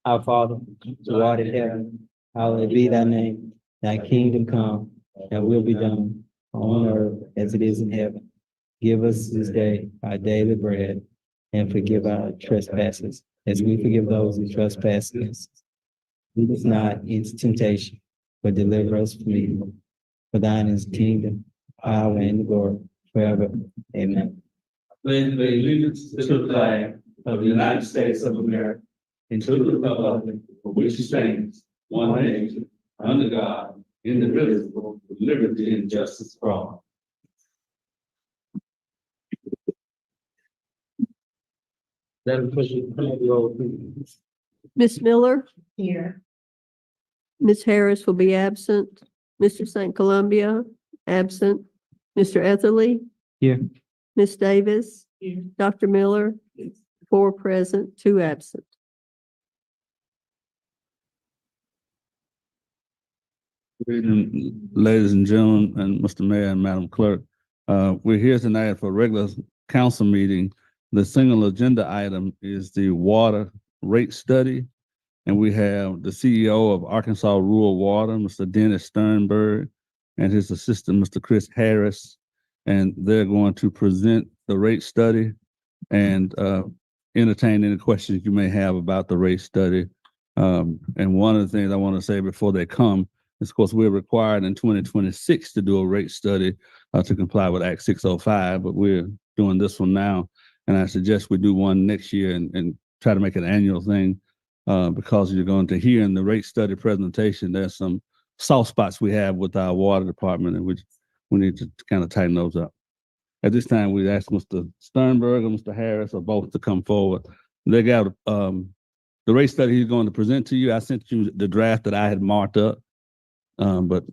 Our Father, who art in heaven, hallowed be thy name. Thy kingdom come, thy will be done on earth as it is in heaven. Give us this day our daily bread, and forgive our trespasses, as we forgive those who trespass against us. Lead us not into temptation, but deliver us from evil. For thine is the kingdom, power, and the glory forever. Amen. Pledge allegiance to the flag of the United States of America and to the republic for which it stands, one nation, under God, indivisible, with liberty and justice for all. Miss Miller, Here. Miss Harris will be absent. Mr. St. Columbia, absent. Mr. Etherly. Here. Miss Davis. Here. Dr. Miller. 4 present, 2 absent. Good evening, ladies and gentlemen, and Mr. Mayor and Madam Clerk. We're here tonight for a regular council meeting. The single agenda item is the water rate study. And we have the CEO of Arkansas Rural Water, Mr. Dennis Sternberg, and his assistant, Mr. Chris Harris. And they're going to present the rate study and entertain any questions you may have about the rate study. And one of the things I want to say before they come is, of course, we're required in 2026 to do a rate study to comply with Act 605, but we're doing this one now. And I suggest we do one next year and try to make it an annual thing. Because you're going to hear in the rate study presentation, there's some soft spots we have with our water department, and which we need to kind of tighten those up. At this time, we ask Mr. Sternberg or Mr. Harris or both to come forward. They got the rate study he's going to present to you. I sent you the draft that I had marked up, but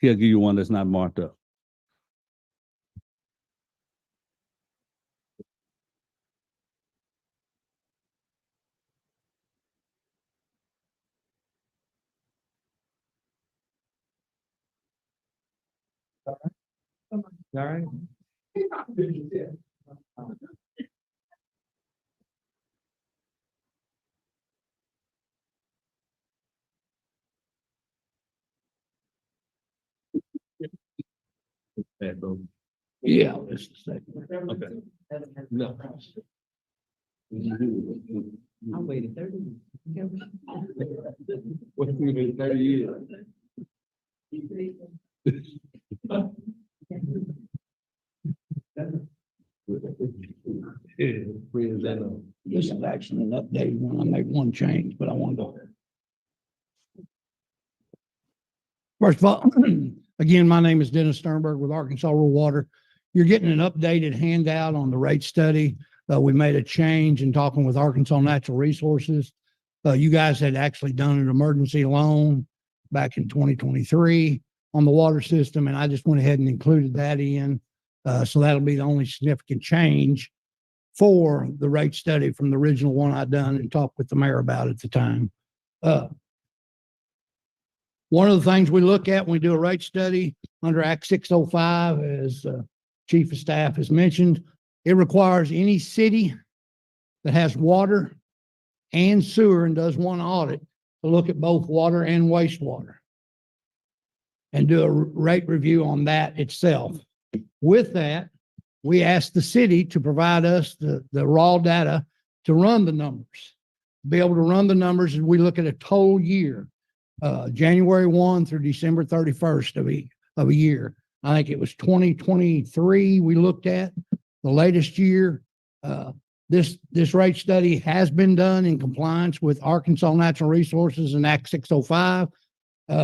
he'll give you one that's not marked up. All right. Yeah, just a second. Okay. No. I waited 30 years. What's been 30 years? This is actually an updated one. I made one change, but I want to go. First of all, again, my name is Dennis Sternberg with Arkansas Rural Water. You're getting an updated handout on the rate study. We made a change in talking with Arkansas Natural Resources. You guys had actually done an emergency loan back in 2023 on the water system, and I just went ahead and included that in. So that'll be the only significant change for the rate study from the original one I done and talked with the mayor about at the time. One of the things we look at when we do a rate study under Act 605, as Chief of Staff has mentioned, it requires any city that has water and sewer and does one audit to look at both water and wastewater and do a rate review on that itself. With that, we asked the city to provide us the raw data to run the numbers, be able to run the numbers as we look at a total year, January 1 through December 31st of a year. I think it was 2023 we looked at, the latest year. This rate study has been done in compliance with Arkansas Natural Resources and Act 605.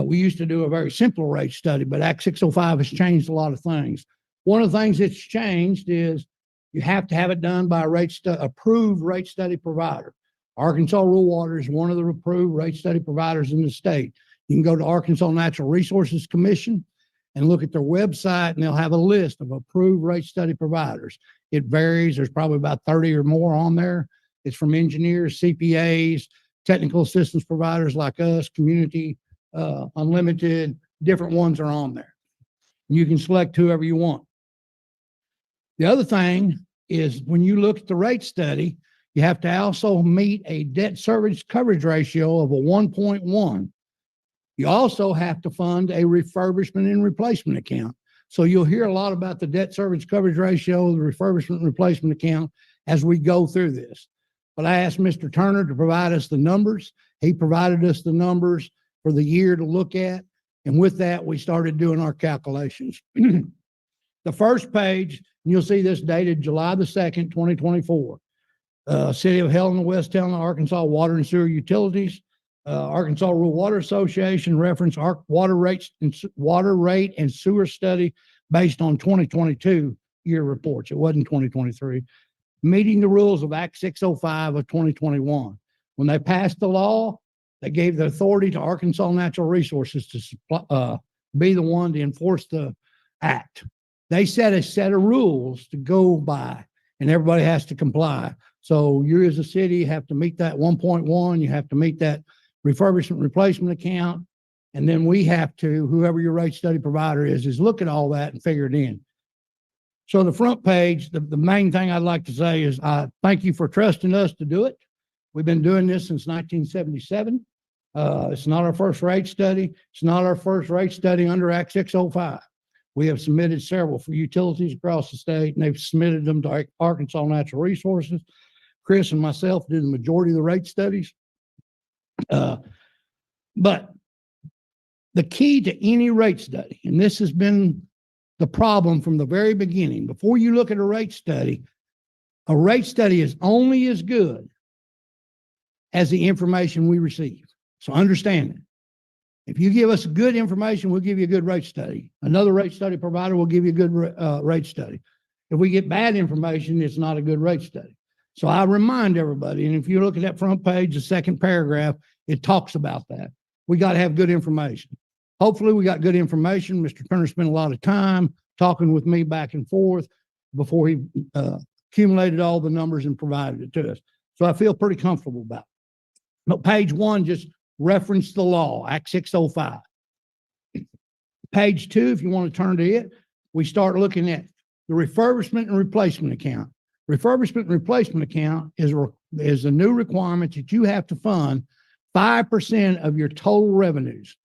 We used to do a very simple rate study, but Act 605 has changed a lot of things. One of the things that's changed is you have to have it done by a approved rate study provider. Arkansas Rural Water is one of the approved rate study providers in the state. You can go to Arkansas Natural Resources Commission and look at their website, and they'll have a list of approved rate study providers. It varies. There's probably about 30 or more on there. It's from engineers, CPAs, technical assistance providers like us, Community Unlimited, different ones are on there. You can select whoever you want. The other thing is when you look at the rate study, You have to also meet a debt service coverage ratio of a 1.1. You also have to fund a refurbishment and replacement account. So you'll hear a lot about the debt service coverage ratio, the refurbishment and replacement account as we go through this. But I asked Mr. Turner to provide us the numbers. He provided us the numbers for the year to look at. And with that, we started doing our calculations. The first page, and you'll see this dated July the 2nd, 2024. City of Helena-West Helena, Arkansas Water and Sewer Utilities, Arkansas Rural Water Association reference water rate and sewer study based on 2022 year reports. It wasn't 2023. Meeting the rules of Act 605 of 2021. When they passed the law, they gave the authority to Arkansas Natural Resources to be the one to enforce the act. They set a set of rules to go by, and everybody has to comply. So you as a city have to meet that 1.1, you have to meet that refurbishment replacement account, and then we have to, whoever your rate study provider is look at all that and figure it in. So the front page, the main thing I'd like to say is I thank you for trusting us to do it. We've been doing this since 1977. It's not our first rate study. It's not our first rate study under Act 605. We have submitted several for utilities across the state, and they've submitted them to Arkansas Natural Resources. Chris and myself do the majority of the rate studies. But the key to any rate study, and this has been the problem from the very beginning, before you look at a rate study is only as good as the information we receive. So understand it. If you give us good information, we'll give you a good rate study. Another rate study provider will give you a good rate study. If we get bad information, it's not a good rate study. So I remind everybody, and if you look at that front page, the second paragraph, it talks about that. We got to have good information. Hopefully we got good information. Mr. Turner spent a lot of time talking with me back and forth before he accumulated all the numbers and provided it to us. So I feel pretty comfortable about it. But page 1 just referenced the law, Act 605. Page 2, if you want to turn to it, we start looking at the refurbishment and replacement account. Refurbishment and replacement account is a new requirement that you have to fund 5% of your total revenues.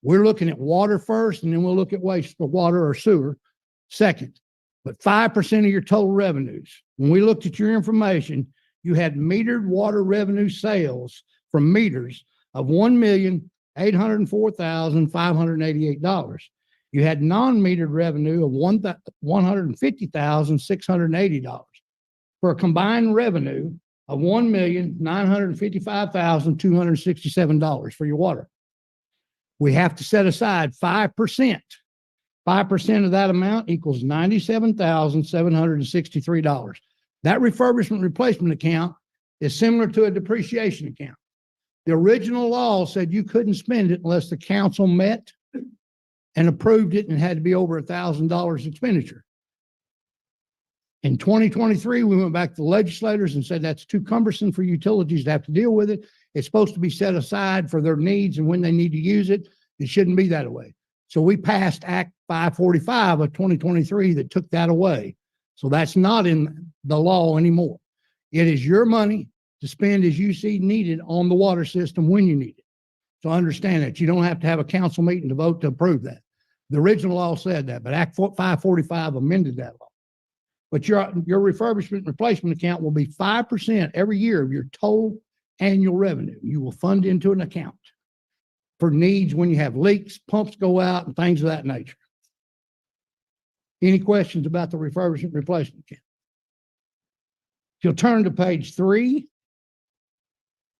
We're looking at water first, and then we'll look at waste for water or sewer second. But 5% of your total revenues. When we looked at your information, you had metered water revenue sales from meters of $1,804,588. You had non-metered revenue of $150,680 for a combined revenue of $1,955,267 for your water. We have to set aside 5%. 5% of that amount equals $97,763. That refurbishment replacement account is similar to a depreciation account. The original law said you couldn't spend it unless the council met and approved it, and it had to be over $1,000 expenditure. In 2023, we went back to the legislators and said that's too cumbersome for utilities to have to deal with it. It's supposed to be set aside for their needs and when they need to use it. It shouldn't be that way. So we passed Act 545 of 2023 that took that away. So that's not in the law anymore. It is your money to spend as you see needed on the water system when you need it. So understand that you don't have to have a council meeting to vote to approve that. The original law said that, but Act 545 amended that law. But your refurbishment replacement account will be 5% every year of your total annual revenue. You will fund into an account for needs when you have leaks, pumps go out, and things of that nature. Any questions about the refurbishment replacement account? If you'll turn to page 3,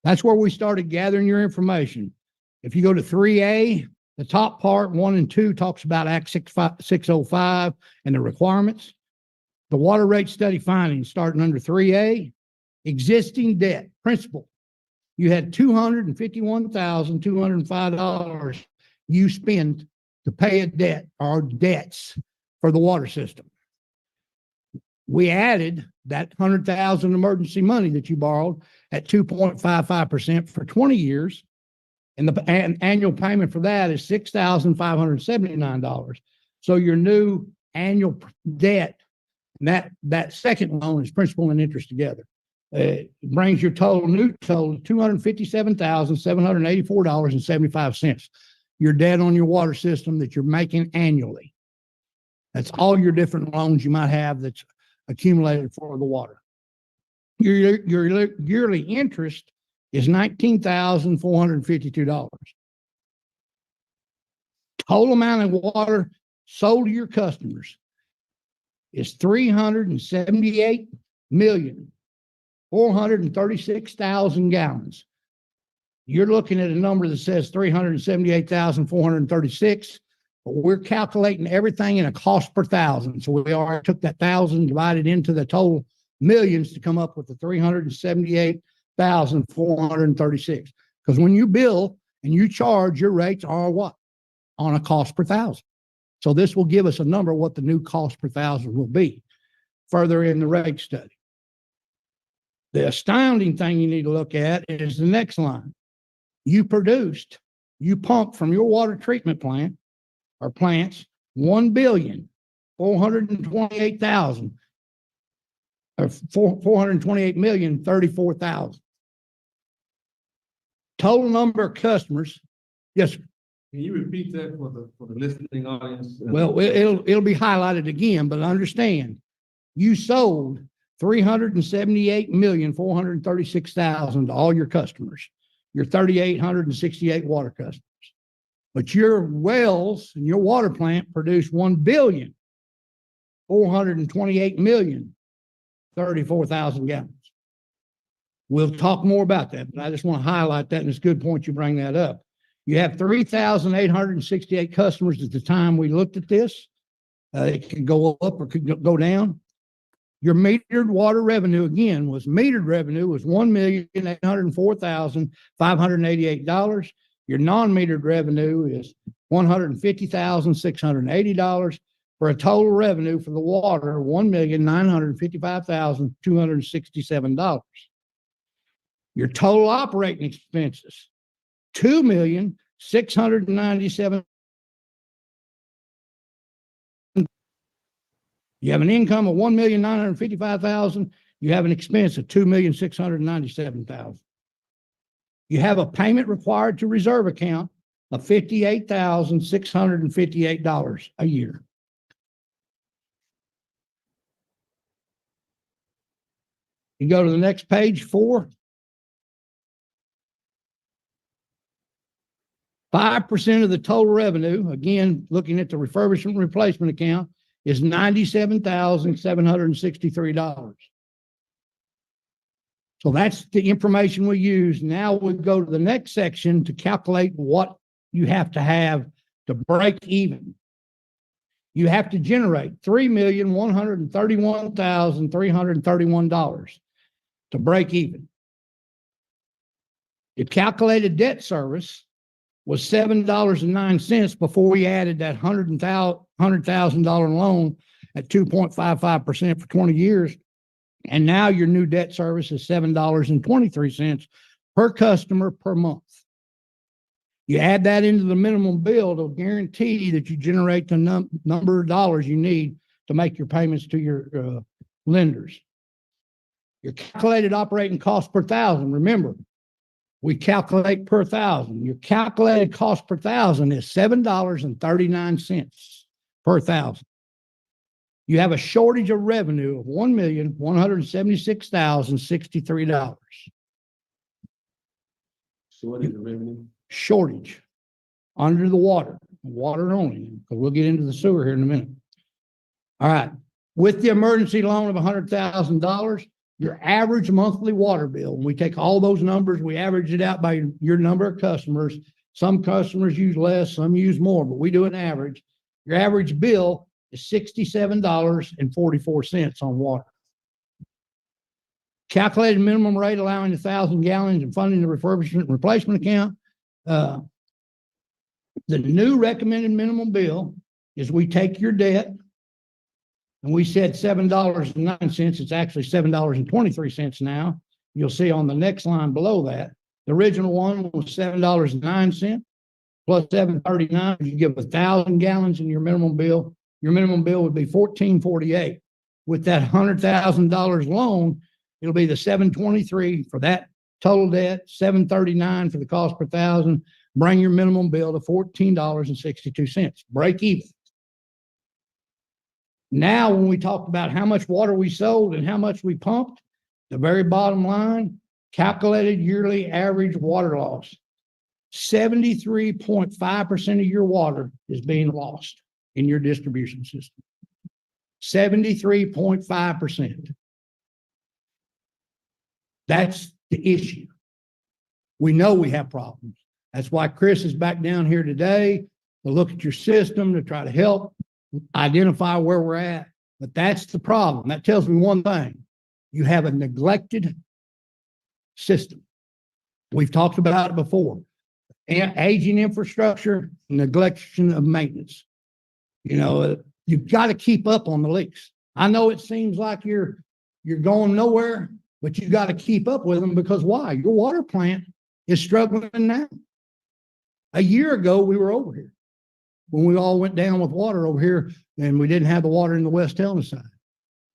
that's where we started gathering your information. If you go to 3A, the top part, 1 and 2, talks about Act 605 and the requirements. The water rate study findings starting under 3A, existing debt, principal. You had $251,205 you spent to pay a debt or debts for the water system. We added that $100,000 emergency money that you borrowed at 2.55% for 20 years. And the annual payment for that is $6,579. So your new annual debt, and that second loan is principal and interest together. It brings your new total to $257,784.75. You're debt on your water system that you're making annually. That's all your different loans you might have that's accumulated for the water. Your yearly interest is $19,452. Total amount of water sold to your customers is 378,436,000 gallons. You're looking at a number that says 378,436, but we're calculating everything in a cost per thousand. So we already took that thousand, divided into the total millions to come up with the 378,436. Because when you bill and you charge, your rates are what? On a cost per thousand. So this will give us a number what the new cost per thousand will be further in the rate study. The astounding thing you need to look at is the next line. You pumped from your water treatment plant or plants 1,428,000 or 428,034,000. Total number of customers. Yes, sir. Can you repeat that for the listening audience? Well, it'll be highlighted again, but understand, you sold 378,436,000 to all your customers, your 3,868 water customers. But your wells and your water plant produced 1,428,034,000 gallons. We'll talk more about that, but I just want to highlight that, and it's a good point you bring that up. You have 3,868 customers at the time we looked at this. It could go up or could go down. Your metered water revenue again was $1,804,588. Your non-metered revenue is $150,680 for a total revenue for the water $1,955,267. Your total operating expenses $2,697,000. You have an income of $1,955,000. You have an expense of $2,697,000. You have a payment required to reserve account of $58,658 a year. You go to the next page, 4. 5% of the total revenue, again, looking at the refurbishment replacement account, is $97,763. So that's the information we use. Now we go to the next section to calculate what you have to break even. You have to generate $3,131,331 to break even. Your calculated debt service was $7.09 before we added that $100,000 loan at 2.55% for 20 years. And now your new debt service is $7.23 per customer per month. You add that into the minimum bill, it'll guarantee that you generate the number of dollars you need to make your payments to your lenders. Your calculated operating cost per thousand, remember, we calculate per thousand. Your calculated cost per thousand is $7.39 per thousand. You have a shortage of revenue of $1,176,063. Shortage of revenue. Shortage under the water only, because we'll get into the sewer here in a minute. All right. With the emergency loan of $100,000, your average monthly water bill, when we take all those numbers, we average it out by your number of customers. Some customers use less, some use more, but we do an average. Your average bill is $67.44 on water. Calculated minimum rate allowing 1,000 gallons and funding the refurbishment and replacement account. The new recommended minimum bill is we take your debt, and we said $7.09. It's actually $7.23 now. You'll see on the next line below that. The original one was $7.09 plus $7.39. You give 1,000 gallons in your minimum bill. Your minimum bill would be $14.48. With that $100,000 loan, it'll be the 723 for that total debt, 739 for the cost per thousand. Bring your minimum bill to $14.62. Break even. Now, when we talked about how much water we sold and how much we pumped, the very bottom line, calculated yearly average water loss. 73.5% of your water is being lost in your distribution system. 73.5%. That's the issue. We know we have problems. That's why Chris is back down here today to look at your system, to try to help identify where we're at. But that's the problem. That tells me one thing. You have a neglected system. We've talked about it before. Aging infrastructure, neglection of maintenance. You know, you've got to keep up on the leaks. I know it seems like you're going nowhere, but you've got to keep up with them because why? Your water plant is struggling now. A year ago, we were over here when we all went down with water over here and we didn't have the water in the West Helena side.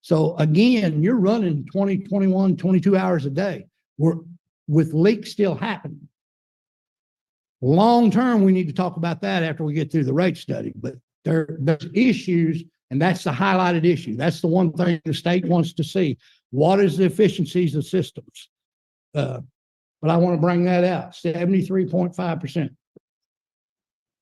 So again, you're running 20, 21, 22 hours a day. We're with leaks still happening. Long term, we need to talk about that after we get through the rate study, but there's issues, and that's the highlighted issue. That's the one thing the state wants to see. What is the efficiencies of systems? But I want to bring that out, 73.5%.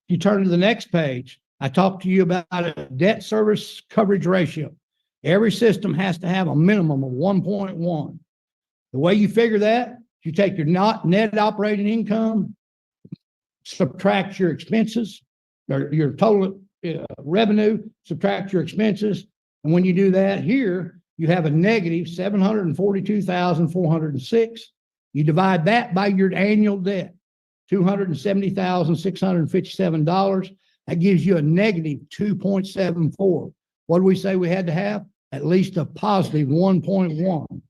You turn to the next page, I talked to you about a debt service coverage ratio. Every system has to have a minimum of 1.1. The way you figure that, you take your net operating income, subtract your expenses, or your total revenue, subtract your expenses. And when you do that here, you have a negative 742,406. You divide that by your annual debt, $270,657. That gives you a negative 2.74. What do we say we had to have? At least a positive 1.1.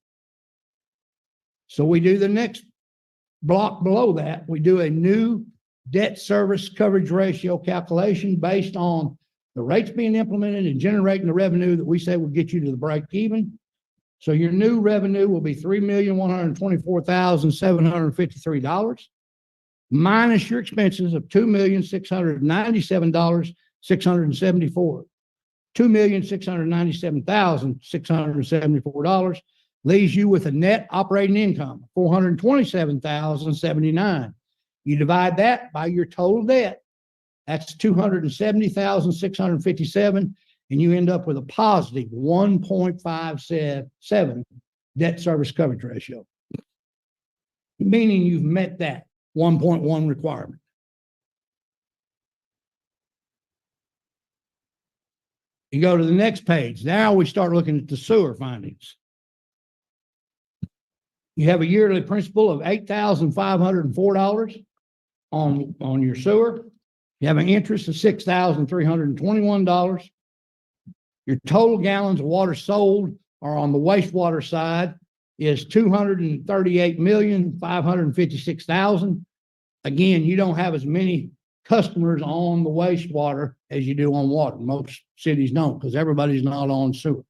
So we do the next block below that. We do a new debt service coverage ratio calculation based on the rates being implemented and generating the revenue that we say will get you to the break even. So your new revenue will be $3,124,753 minus your expenses of $2,697,674. $2,697,674 leaves you with a net operating income of $427,079. You divide that by your total debt, that's $270,657, and you end up with a positive 1.57 debt service coverage ratio, meaning you've met that 1.1 requirement. You go to the next page. Now we start looking at the sewer findings. You have a yearly principal of $8,504 on your sewer. You have an interest of $6,321. Your total gallons of water sold are on the wastewater side is 238,556,000. Again, you don't have as many customers on the wastewater as you do on water. Most cities don't because everybody's not on sewer.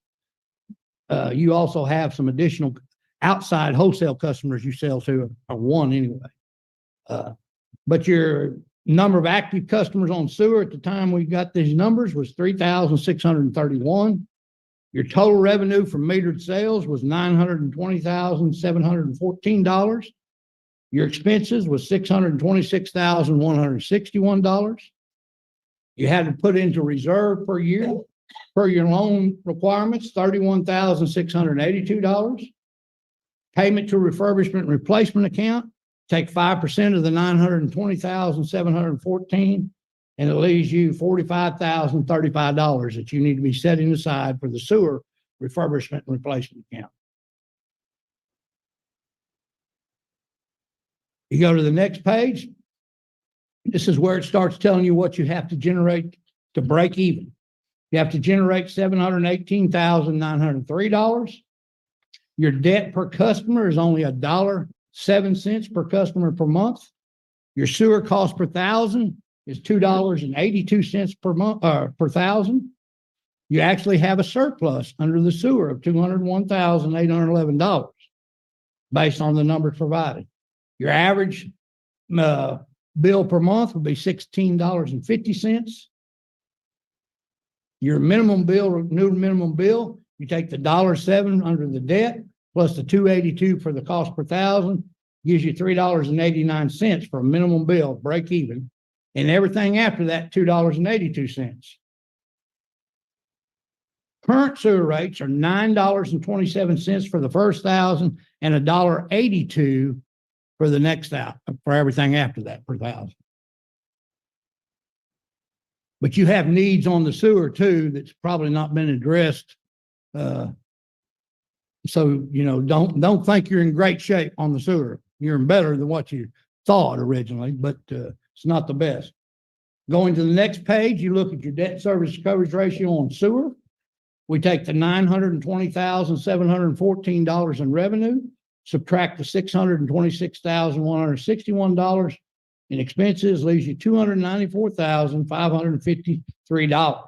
You also have some additional outside wholesale customers you sell to are one anyway. But your number of active customers on sewer at the time we got these numbers was 3,631. Your total revenue from metered sales was $920,714. Your expenses was $626,161. You had to put into reserve per year, per your loan requirements, $31,682. Payment to refurbishment and replacement account, take 5% of the $920,714, and it leaves you $45,035 that you need to be setting aside for the sewer refurbishment and replacement account. You go to the next page. This is where it starts telling you what you have to generate to break even. You have to generate $718,903. Your debt per customer is only $1.07 per customer per month. Your sewer cost per thousand is $2.82 per month per thousand. You actually have a surplus under the sewer of $201,811. based on the numbers provided. Your average bill per month would be $16.50. Your minimum bill, new minimum bill, you take the $1.07 under the debt plus the $2.82 for the cost per thousand, gives you $3.89 for a minimum bill, break even. And everything after that, $2.82. Current sewer rates are $9.27 for the first thousand and $1.82 for the next thousand, for everything after that per thousand. But you have needs on the sewer too that's probably not been addressed. So, don't think you're in great shape on the sewer. You're in better than what you thought originally, but it's not the best. Going to the next page, you look at your debt service coverage ratio on sewer. We take the $920,714 in revenue, subtract the $626,161 in expenses, leaves you $294,553.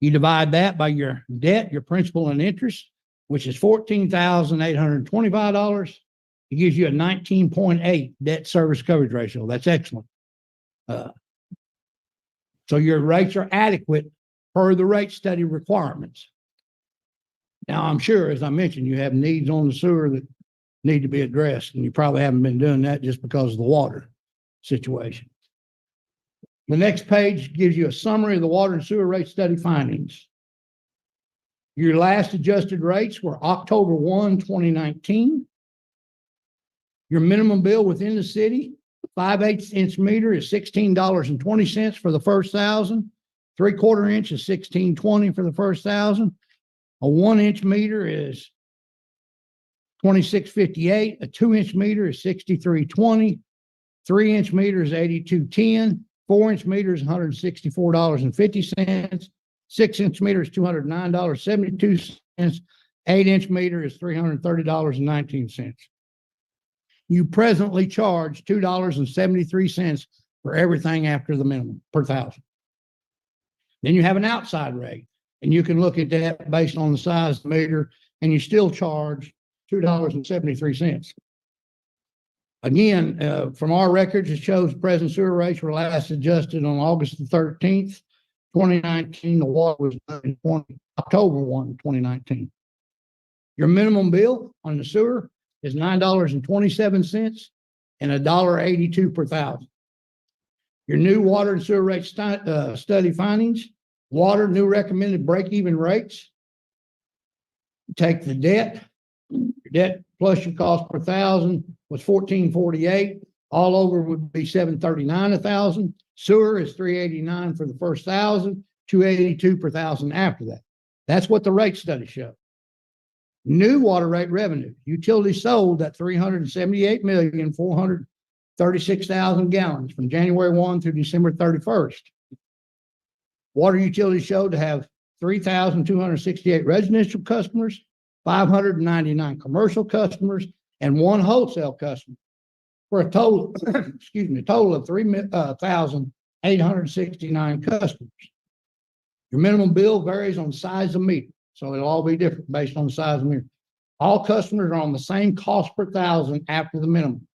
You divide that by your debt, your principal and interest, which is $14,825. It gives you a 19.8 debt service coverage ratio. That's excellent. So your rates are adequate per the rate study requirements. Now, I'm sure, as I mentioned, you have needs on the sewer that need to be addressed, and you probably haven't been doing that just because of the water situation. The next page gives you a summary of the water and sewer rate study findings. Your last adjusted rates were October 1, 2019. Your minimum bill within the city, 5/8 inch meter is $16.20 for the first thousand. 3/4 inch is $16.20 for the first thousand. A 1 inch meter is $26.58. A 2 inch meter is $63.20. 3 inch meter is $82.10. 4 inch meter is $164.50. 6 inch meter is $209.72. 8 inch meter is $330.19. You presently charge $2.73 for everything after the minimum per thousand. Then you have an outside rate, and you can look at that based on the size of the meter, and you still charge $2.73. Again, from our records, it shows present sewer rates were last adjusted on August the 13th, 2019. The water was done in October 1, 2019. Your minimum bill on the sewer is $9.27 and $1.82 per thousand. Your new water and sewer rate study findings: water, new recommended break-even rates. Take the debt. Your debt plus your cost per thousand was $14.48. All over would be $739 a thousand. Sewer is $389 for the first thousand, $282 per thousand after that. That's what the rate study showed. New water rate revenue. Utilities sold at 378,436,000 gallons from January 1 through December 31st. Water utilities showed to have 3,268 residential customers, 599 commercial customers, and 1 wholesale customer, for a total, total of 3,869 customers. Your minimum bill varies on the size of meter, so it'll all be different based on the size of meter. All customers are on the same cost per thousand after the minimum.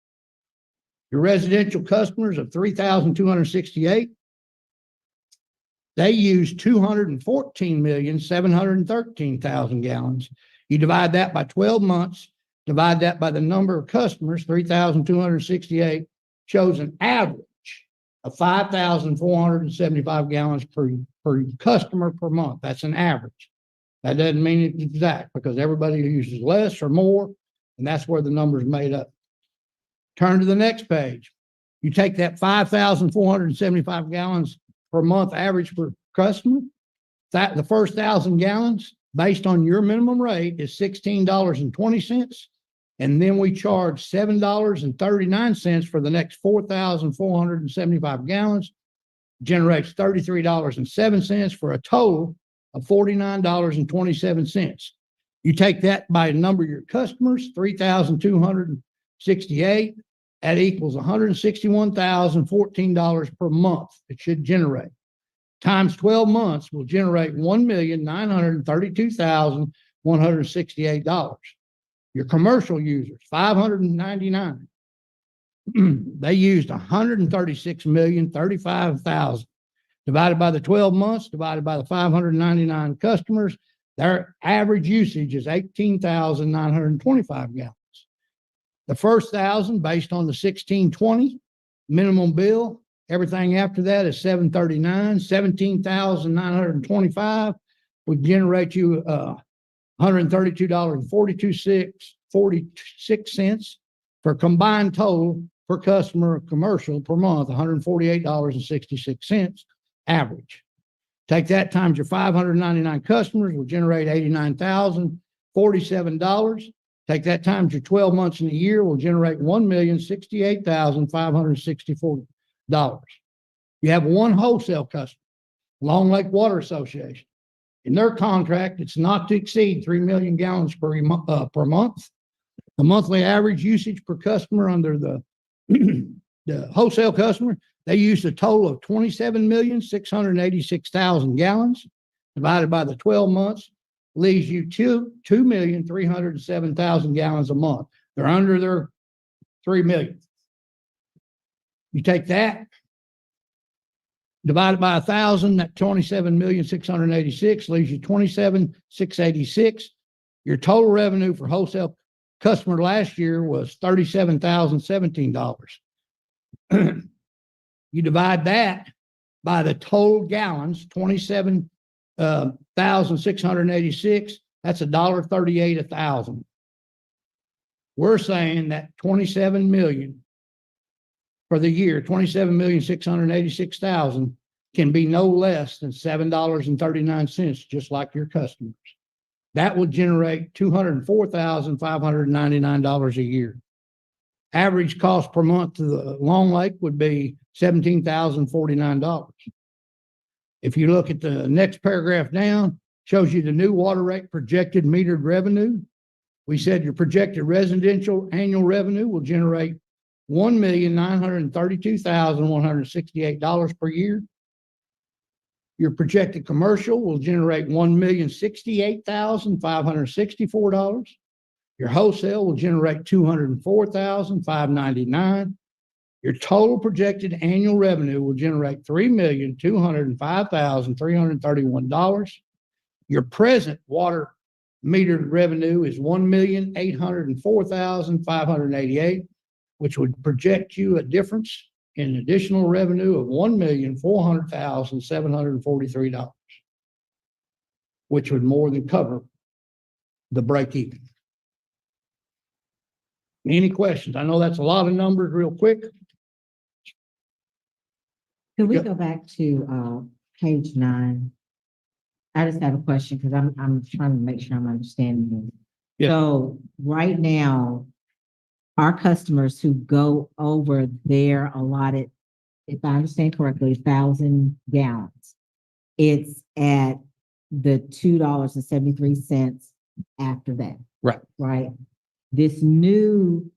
Your residential customers of 3,268, they use 214,713,000 gallons. You divide that by 12 months, divide that by the number of customers, 3,268, shows an average of 5,475 gallons per customer per month. That's an average. That doesn't mean it's exact, because everybody uses less or more, and that's where the number's made up. Turn to the next page. You take that 5,475 gallons per month average per customer. That the first 1,000 gallons based on your minimum rate is $16.20. And then we charge $7.39 for the next 4,475 gallons, generates $33.07 for a total of $49.27. You take that by the number of your customers, 3,268, that equals $161,014 per month it should generate. Times 12 months will generate $1,932,168. Your commercial users, 599. They used 136,035,000 divided by the 12 months, divided by the 599 customers. Their average usage is 18,925 gallons. The first 1,000 based on the 1620 minimum bill. Everything after that is 739, 17,925 would generate you $132.46 for a combined total per customer commercial per month, $148.66 average. Take that times your 599 customers will generate $89,047. Take that times your 12 months in a year will generate $1,068,564. You have one wholesale customer, Long Lake Water Association. In their contract, it's not to exceed 3 million gallons per month. The monthly average usage per customer under the wholesale customer, they use a total of 27,686,000 gallons divided by the 12 months, leaves you 2,307,000 gallons a month. They're under their 3 million. You take that, divide it by 1,000, that 27,686 leaves you 27,686. Your total revenue for wholesale customer last year was $37,017. You divide that by the total gallons, 27,686. That's $1.38 a thousand. We're saying that 27 million for the year, 27,686,000 can be no less than $7.39, just like your customers. That will generate $204,599 a year. Average cost per month to the Long Lake would be $17,049. If you look at the next paragraph down, shows you the new water rate projected metered revenue. We said your projected residential annual revenue will generate $1,932,168 per year. Your projected commercial will generate $1,068,564. Your wholesale will generate $204,599. Your total projected annual revenue will generate $3,205,331. Your present water metered revenue is $1,804,588, which would project you a difference in additional revenue of $1,400,743, which would more than cover the break even. Any questions? I know that's a lot of numbers real quick. Can we Yep. go back to page 9? I just have a question because I'm trying to make sure I'm understanding it. Yeah. So right now, our customers who go over their allotted, if I understand correctly, 1,000 gallons, it's at the $2.73 after that. Right. Right. This new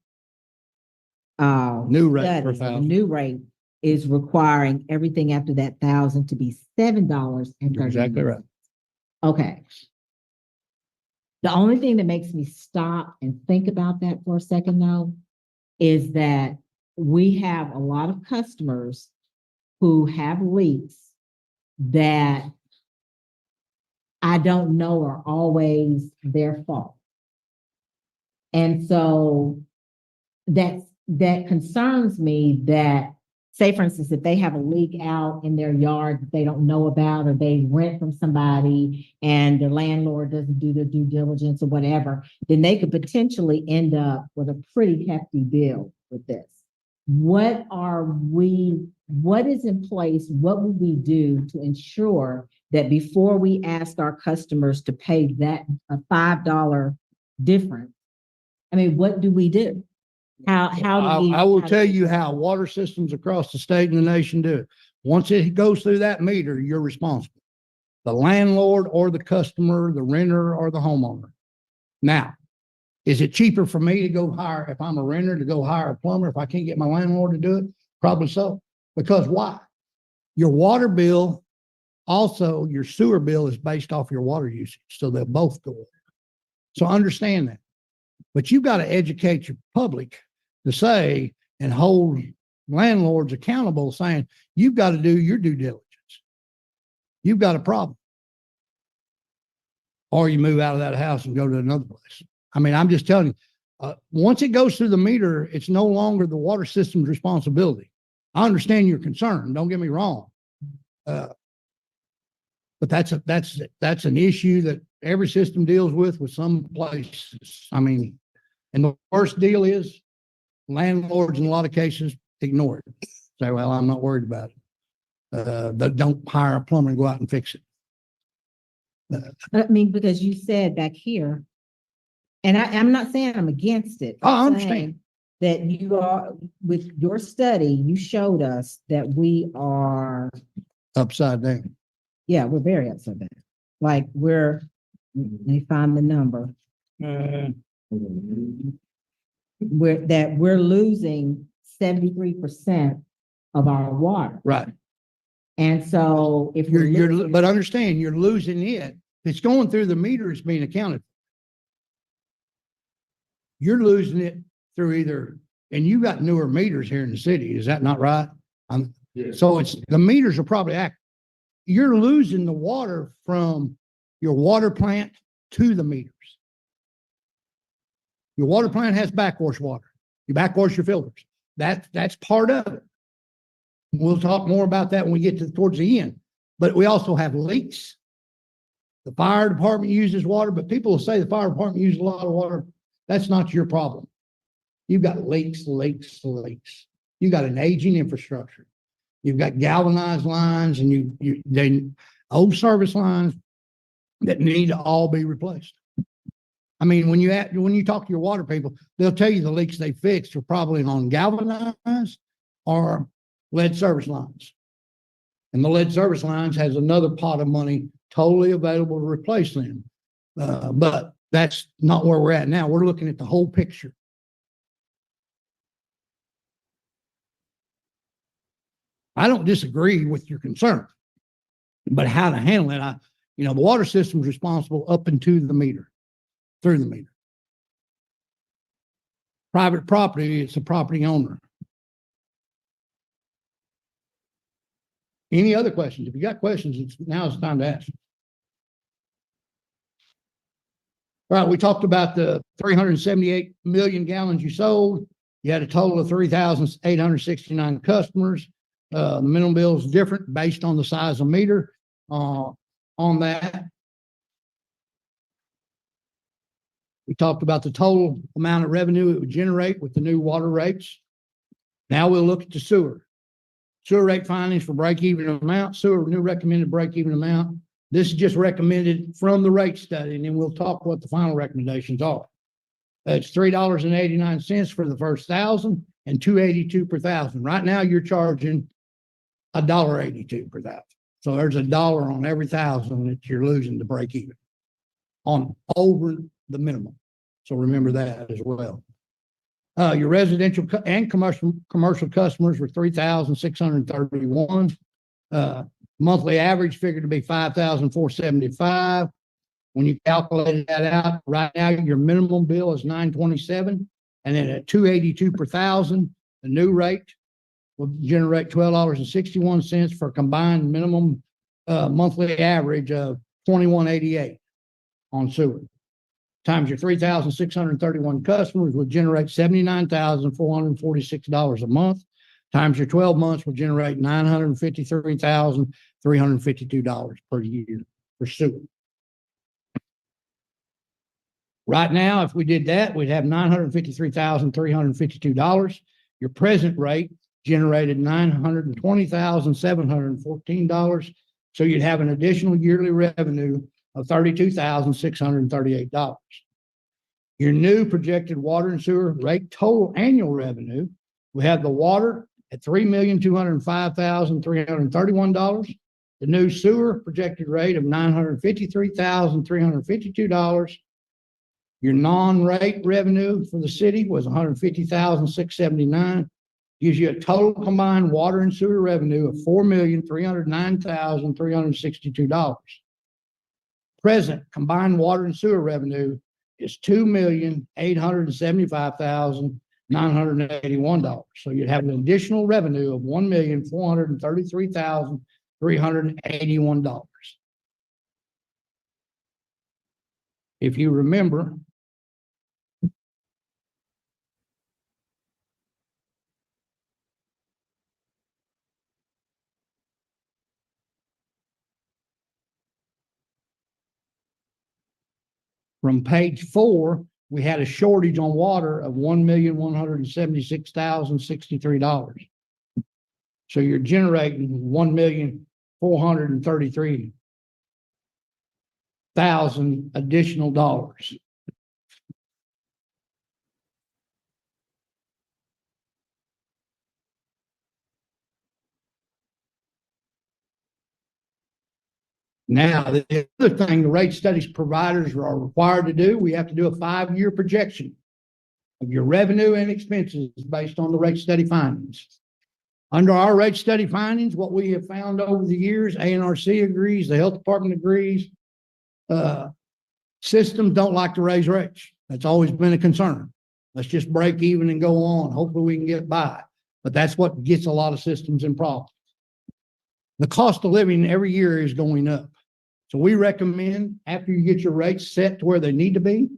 New rate per study, the thousand. new rate is requiring everything after that 1,000 to be $7.30. You're exactly right. Okay. The only thing that makes me stop and think about that for a second, though, is that we have a lot of customers who have leaks that I don't know are always their fault. And so that concerns me that, say, for instance, if they have a leak out in their yard that they don't know about, or they rent from somebody and the landlord doesn't do their due diligence or whatever, then they could potentially end up with a pretty hefty bill with this. What is in place? What will we do to ensure that before we ask our customers to pay that a $5 difference? I mean, what do we do? How do we? I will tell you how water systems across the state and the nation do it. Once it goes through that meter, you're responsible. The landlord or the customer, the renter or the homeowner. Now, is it cheaper for me to go hire, if I'm a renter, to go hire a plumber if I can't get my landlord to do it? Probably so. Because why? Your water bill, also your sewer bill is based off your water usage. So they'll both go up. So understand that. But you've got to educate your public to say and hold landlords accountable, saying you've got to do your due diligence. You've got a problem. Or you move out of that house and go to another place. I mean, I'm just telling you, once it goes through the meter, it's no longer the water system's responsibility. I understand your concern. Don't get me wrong. But that's an issue that every system deals with some places. I mean, and the worst deal is landlords in a lot of cases ignore it. Say, well, I'm not worried about it. But don't hire a plumber and go out and fix it. I mean, because you said back here, and I'm not saying I'm against it. I I'm understand. saying that you are, with your study, you showed us that we are, Upside down. yeah, we're very upset down. Like let me find the number. We're losing 73% of our water. Right. And so if But understand, you're losing it. It's going through the meter, it's being accounted for. You're losing it through either, and you got newer meters here in the city, is that not right? So it's, the meters are probably active. You're losing the water from your water plant to the meters. Your water plant has backwash water. You backwash your filters. That's part of it. We'll talk more about that when we get towards the end. But we also have leaks. The fire department uses water, but people will say the fire department uses a lot of water. That's not your problem. You've got leaks. You've got an aging infrastructure. You've got galvanized lines and they old service lines that need to all be replaced. I mean, when you talk to your water people, they'll tell you the leaks they fixed are probably on galvanized or lead service lines. And the lead service lines has another pot of money totally available to replace them. But that's not where we're at now. We're looking at the whole picture. I don't disagree with your concern, but how to handle it, the water system is responsible up into the meter, through the meter. Private property, it's a property owner. Any other questions? If you got questions, now it's time to ask. All right, we talked about the 378 million gallons you sold. You had a total of 3,869 customers. The minimum bill is different based on the size of meter on that. We talked about the total amount of revenue it would generate with the new water rates. Now we'll look at the sewer. Sewer rate findings for break-even amount, sewer new recommended break-even amount. This is just recommended from the rate study, and then we'll talk what the final recommendations are. It's $3.89 for the first 1,000 and $2.82 per thousand. Right now, you're charging $1.82 per thousand. So there's $1 on every 1,000 that you're losing to break even on over the minimum. So remember that as well. Your residential and commercial customers were 3,631. Monthly average figured to be 5,475. When you calculate that out, right now your minimum bill is $927, and then at $2.82 per thousand, the new rate will generate $12.61 for a combined minimum monthly average of $21.88 on sewer. Times your 3,631 customers will generate $79,446 a month. Times your 12 months will generate $953,352 per year for sewer. Right now, if we did that, we'd have $953,352. Your present rate generated $920,714. So you'd have an additional yearly revenue of $32,638. Your new projected water and sewer rate total annual revenue, we have the water at $3,205,331. The new sewer projected rate of $953,352. Your non-rate revenue for the city was $150,679. Gives you a total combined water and sewer revenue of $4,309,362. Present combined water and sewer revenue is $2,875,981. So you'd have an additional revenue of $1,433,381. If you remember, from page 4, we had a shortage on water of $1,176,063. So you're generating $1,433,000 additional dollars. Now, the other thing the rate studies providers are required to do, we have to do a 5-year projection of your revenue and expenses based on the rate study findings. Under our rate study findings, what we have found over the years, ANRC agrees, the health department agrees, systems don't like to raise rates. That's always been a concern. Let's just break even and go on. Hopefully we can get by. But that's what gets a lot of systems in problems. The cost of living every year is going up. So we recommend after you get your rates set to where they need to be,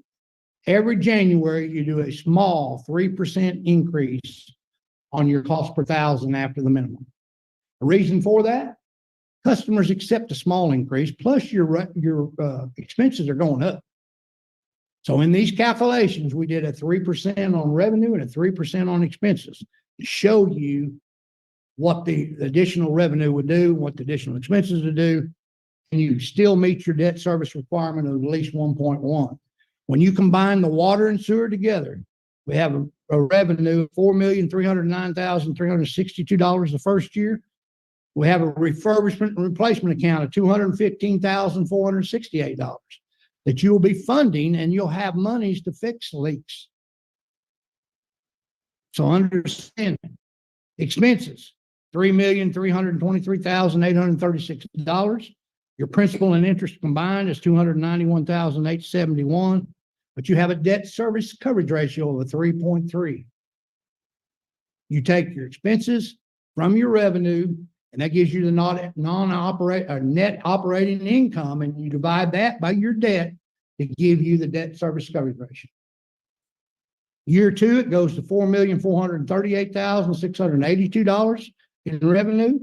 every January you do a small 3% increase on your cost per thousand after the minimum. The reason for that, customers accept a small increase, plus your expenses are going up. So in these calculations, we did a 3% on revenue and a 3% on expenses to show you what the additional revenue would do, what the additional expenses would do, and you still meet your debt service requirement of at least 1.1. When you combine the water and sewer together, we have a revenue of $4,309,362 the first year. We have a refurbishment and replacement account of $215,468 that you will be funding, and you'll have monies to fix leaks. So understand expenses, $3,323,836. Your principal and interest combined is $291,871, but you have a debt service coverage ratio of 3.3. You take your expenses from your revenue, and that gives you the net operating income, and you divide that by your debt to give you the debt service coverage ratio. Year 2, it goes to $4,438,682 in revenue.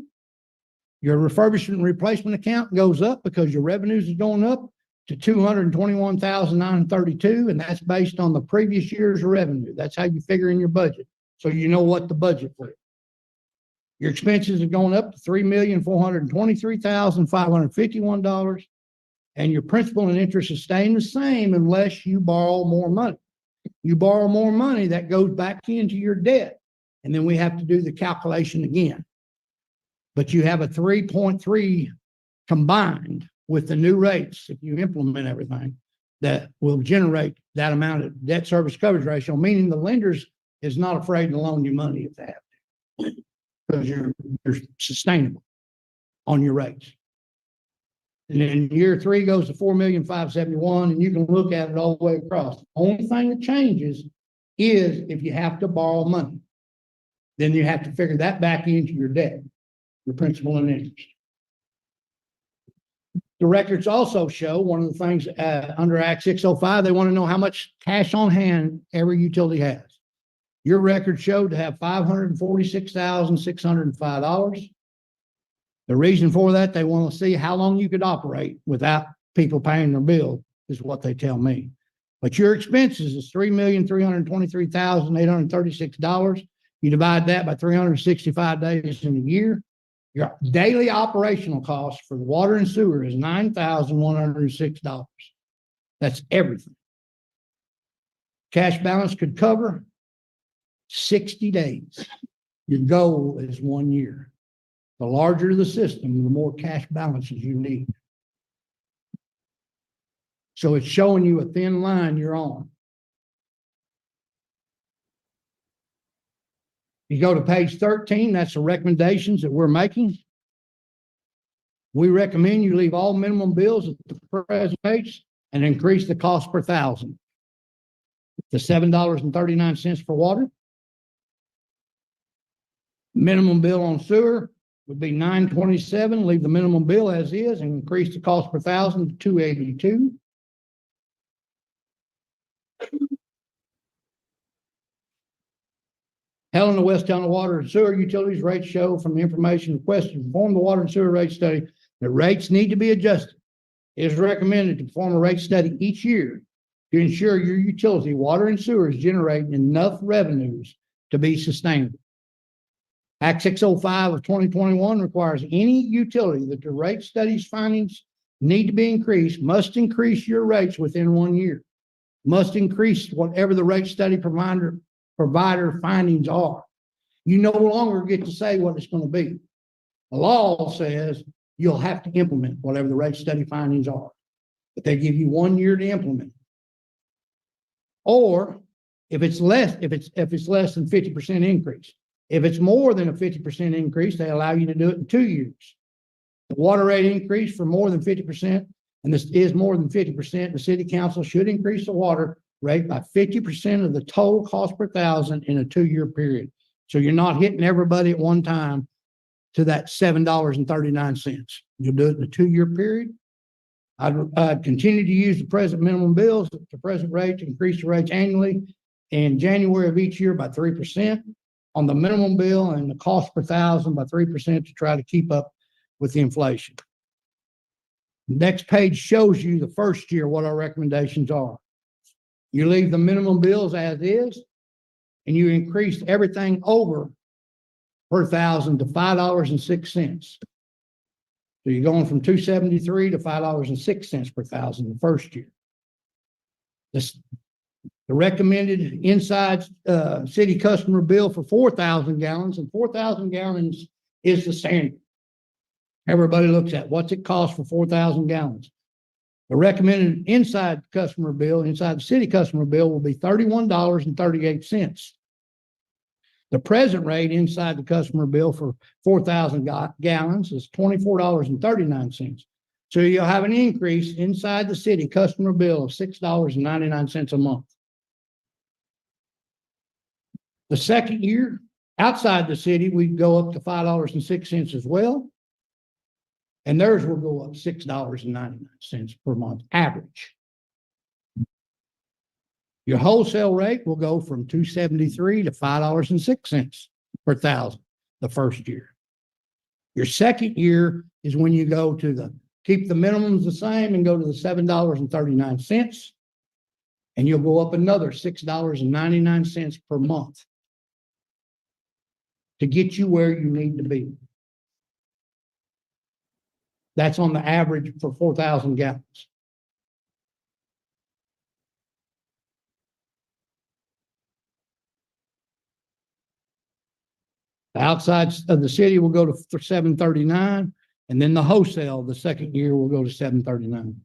Your refurbishment and replacement account goes up because your revenues is going up to $221,932, and that's based on the previous year's revenue. That's how you figure in your budget, so you know what the budget for. Your expenses are going up to $3,423,551, and your principal and interest is staying the same unless you borrow more money. You borrow more money, that goes back into your debt, and then we have to do the calculation again. But you have a 3.3 combined with the new rates, if you implement everything, that will generate that amount of debt service coverage ratio, meaning the lenders is not afraid to loan you money if they have to, because you're sustainable on your rates. And then year 3 goes to $4,571,000, and you can look at it all the way across. The only thing that changes is if you have to borrow money, then you have to figure that back into your debt, your principal and interest. The records also show one of the things under Act 605, they want to know how much cash on hand every utility has. Your record showed to have $546,605. The reason for that, they want to see how long you could operate without people paying their bill, is what they tell me. But your expenses is $3,323,836. You divide that by 365 days in a year. Your daily operational cost for the water and sewer is $9,106. That's everything. Cash balance could cover 60 days. Your goal is 1 year. The larger the system, the more cash balances you need. So it's showing you a thin line you're on. You go to page 13, that's the recommendations that we're making. We recommend you leave all minimum bills at the present rates and increase the cost per thousand. to $7.39 for water. Minimum bill on sewer would be $9.27, leave the minimum bill as is and increase the cost per thousand to $2.82. Helena-West Helena Water and Sewer Utilities rates show from the information requested to perform the water and sewer rate study that rates need to be adjusted. It is recommended to perform a rate study each year to ensure your utility, water and sewer, is generating enough revenues to be sustainable. Act 605 of 2021 requires any utility that the rate study's findings need to be increased must increase your rates within 1 year. Must increase whatever the rate study provider findings are. You no longer get to say what it's going to be. The law says you'll have to implement whatever the rate study findings are, but they give you 1 year to implement. Or if it's less than 50% increase. If it's more than a 50% increase, they allow you to do it in 2 years. The water rate increase for more than 50%, and this is more than 50%, the city council should increase the water rate by 50% of the total cost per thousand in a 2-year period. So you're not hitting everybody at one time to that $7.39. You'll do it in a 2-year period. I'd continue to use the present minimum bills, the present rate, to increase the rates annually in January of each year by 3% on the minimum bill and the cost per thousand by 3% to try to keep up with the inflation. The next page shows you the first year what our recommendations are. You leave the minimum bills as is, and you increase everything over per thousand to $5.06. So you're going from $2.73 to $5.06 per thousand the first year. The recommended inside city customer bill for 4,000 gallons, and 4,000 gallons is the standard. Everybody looks at what's it cost for 4,000 gallons. The recommended inside customer bill, inside the city customer bill, will be $31.38. The present rate inside the customer bill for 4,000 gallons is $24.39. So you'll have an increase inside the city customer bill of $6.99 a month. The second year, outside the city, we go up to $5.06 as well. And theirs will go up $6.99 per month average. Your wholesale rate will go from $2.73 to $5.06 per thousand the first year. Your second year is when you go to keep the minimums the same and go to the $7.39, and you'll go up another $6.99 per month to get you where you need to be. That's on the average for 4,000 gallons. The outside of the city will go to $7.39, and then the wholesale, the second year, will go to $7.39.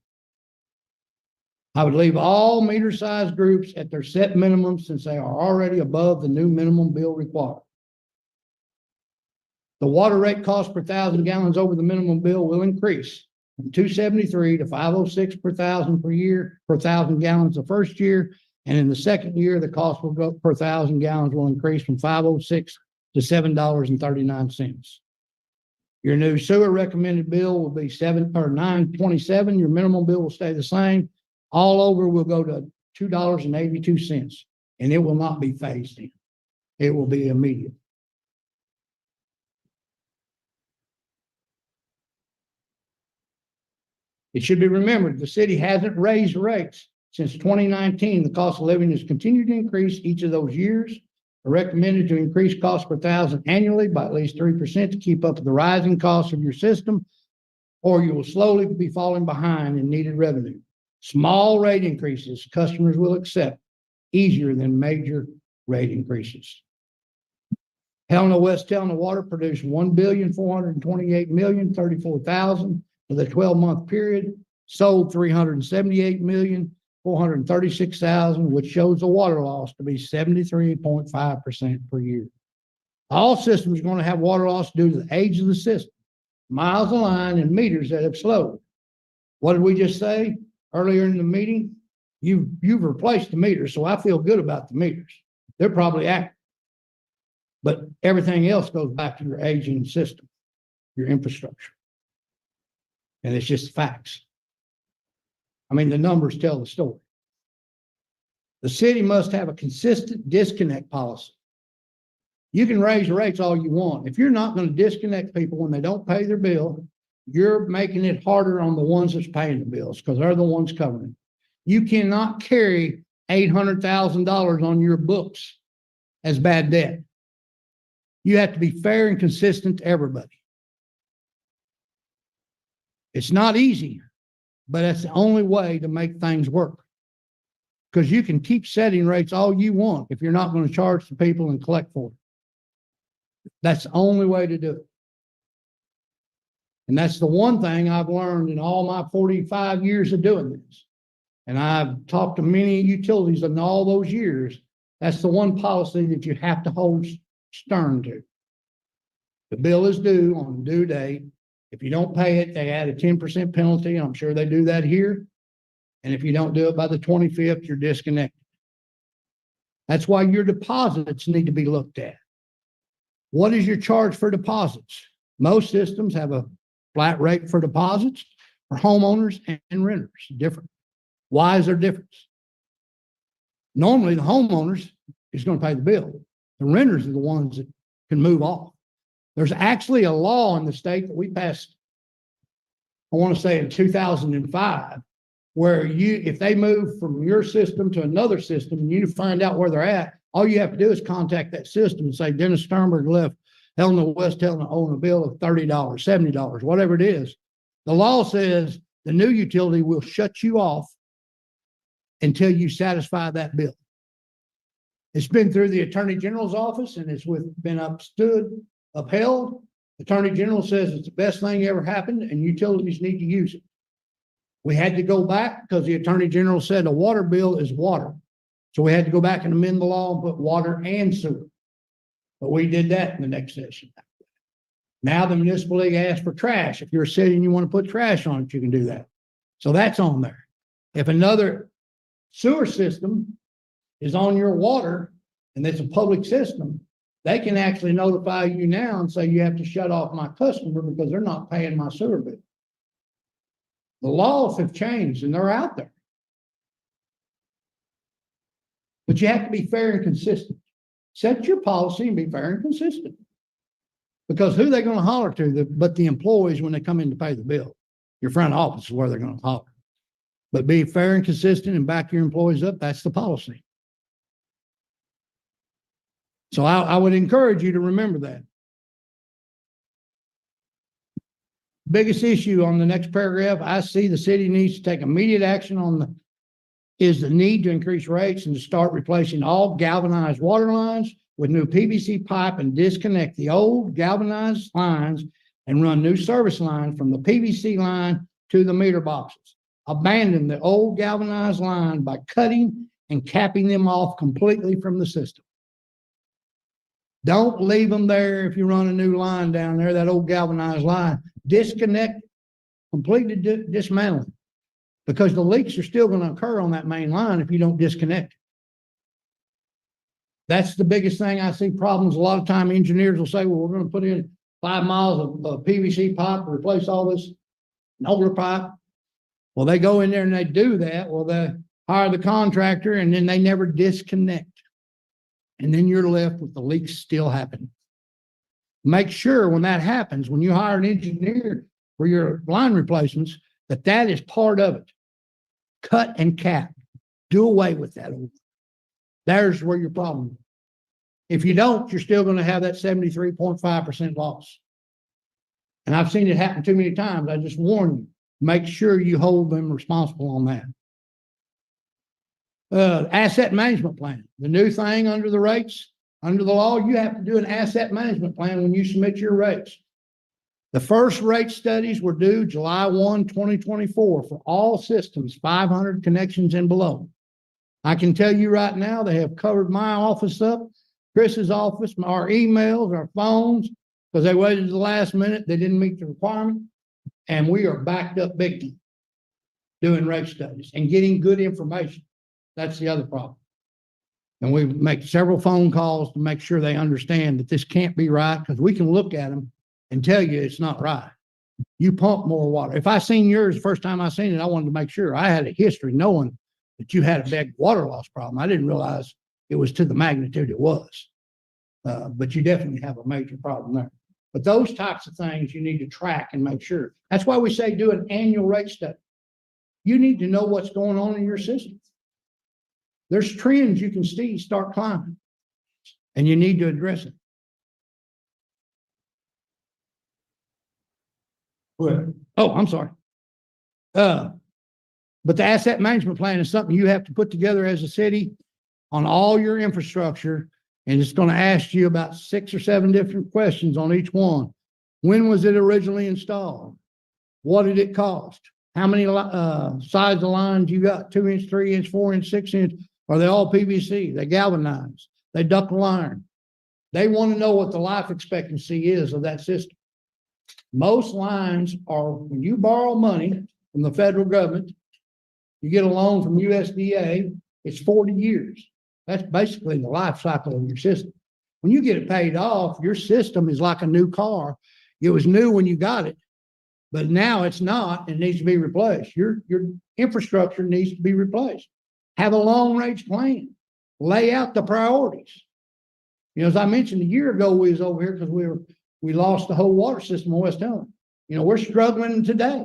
I would leave all meter size groups at their set minimums since they are already above the new minimum bill required. The water rate cost per thousand gallons over the minimum bill will increase from $2.73 to $5.06 per thousand per year, per thousand gallons the first year. And in the second year, the cost will go per thousand gallons will increase from $5.06 to $7.39. Your new sewer recommended bill will be $9.27. Your minimum bill will stay the same. All over will go to $2.82, and it will not be phased in. It will be immediate. It should be remembered, the city hasn't raised rates since 2019. The cost of living has continued to increase each of those years. Are recommended to increase cost per thousand annually by at least 3% to keep up with the rising costs of your system, or you will slowly be falling behind in needed revenue. Small rate increases customers will accept easier than major rate increases. Helena-West Helena Water produced $1,428,034,000 for the 12-month period, sold $378,436,000, which shows the water loss to be 73.5% per year. All systems are going to have water loss due to the age of the system, miles of line, and meters that have slowed. What did we just say earlier in the meeting? You've replaced the meters, so I feel good about the meters. They're probably accurate. But everything else goes back to your aging system, your infrastructure. And it's just facts. I mean, the numbers tell the story. The city must have a consistent disconnect policy. You can raise rates all you want. If you're not going to disconnect people when they don't pay their bill, you're making it harder on the ones that's paying the bills because they're the ones covering it. You cannot carry $800,000 on your books as bad debt. You have to be fair and consistent to everybody. It's not easy, but that's the only way to make things work. Because you can keep setting rates all you want if you're not going to charge the people and collect for it. That's the only way to do it. And that's the one thing I've learned in all my 45 years of doing this. And I've talked to many utilities in all those years. That's the one policy that you have to hold stern to. The bill is due on due date. If you don't pay it, they add a 10% penalty. I'm sure they do that here. And if you don't do it by the 25th, you're disconnected. That's why your deposits need to be looked at. What is your charge for deposits? Most systems have a flat rate for deposits for homeowners and renters. Different. Why is there difference? Normally, the homeowners is going to pay the bill. The renters are the ones that can move off. There's actually a law in the state that we passed, I want to say in 2005, where if they move from your system to another system and you find out where they're at, all you have to do is contact that system and say, Dennis Sternberg left Helena-West Helena on a bill of $30, $70, whatever it is. The law says the new utility will shut you off until you satisfy that bill. It's been through the Attorney General's office and it's been upheld. Attorney General says it's the best thing ever happened and utilities need to use it. We had to go back because the Attorney General said a water bill is water. So we had to go back and amend the law and put water and sewer. But we did that in the next session. Now the municipal league asked for trash. If you're a city and you want to put trash on it, you can do that. So that's on there. If another sewer system is on your water and it's a public system, they can actually notify you now and say you have to shut off my customer because they're not paying my sewer bill. The laws have changed and they're out there. But you have to be fair and consistent. Set your policy and be fair and consistent. Because who are they going to holler to but the employees when they come in to pay the bill? Your front office is where they're going to holler. But be fair and consistent and back your employees up. That's the policy. So I would encourage you to remember that. Biggest issue on the next paragraph, I see the city needs to take immediate action on is the need to increase rates and to start replacing all galvanized water lines with new PVC pipe and disconnect the old galvanized lines and run new service lines from the PVC line to the meter boxes. Abandon the old galvanized line by cutting and capping them off completely from the system. Don't leave them there if you run a new line down there, that old galvanized line. Disconnect, completely dismantle it. Because the leaks are still going to occur on that main line if you don't disconnect it. That's the biggest thing I see problems. A lot of time engineers will say, well, we're going to put in 5 miles of PVC pipe to replace all this older pipe. Well, they go in there and they do that. Well, they hire the contractor and then they never disconnect. And then you're left with the leaks still happening. Make sure when that happens, when you hire an engineer for your line replacements, that is part of it. Cut and cap. Do away with that. There's where your problem is. If you don't, you're still going to have that 73.5% loss. And I've seen it happen too many times. I just warn you, make sure you hold them responsible on that. Asset management plan. The new thing under the rates, under the law, you have to do an asset management plan when you submit your rates. The first rate studies were due July 1, 2024 for all systems, 500 connections and below. I can tell you right now, they have covered my office up, Chris's office, our emails, our phones, because they waited to the last minute. They didn't meet the requirement. And we are backed up big time doing rate studies and getting good information. That's the other problem. And we make several phone calls to make sure they understand that this can't be right, because we can look at them and tell you it's not right. You pump more water. If I seen yours the first time I seen it, I wanted to make sure. I had a history knowing that you had a big water loss problem. I didn't realize it was to the magnitude it was. But you definitely have a major problem there. But those types of things you need to track and make sure. That's why we say do an annual rate study. You need to know what's going on in your system. There's trends you can see start climbing, and you need to address it. Oh, I'm sorry. But the asset management plan is something you have to put together as a city on all your infrastructure. And it's going to ask you about 6 or 7 different questions on each one. When was it originally installed? What did it cost? How many size of lines you got? 2 inch, 3 inch, 4 inch, 6 inch? Are they all PVC? They galvanized? They ductile iron? They want to know what the life expectancy is of that system. Most lines are, when you borrow money from the federal government, you get a loan from USDA, it's 40 years. That's basically the life cycle of your system. When you get it paid off, your system is like a new car. It was new when you got it, but now it's not and needs to be replaced. Your infrastructure needs to be replaced. Have a long range plan. Lay out the priorities. You know, as I mentioned a year ago, we was over here because we lost the whole water system in West Helena. You know, we're struggling today.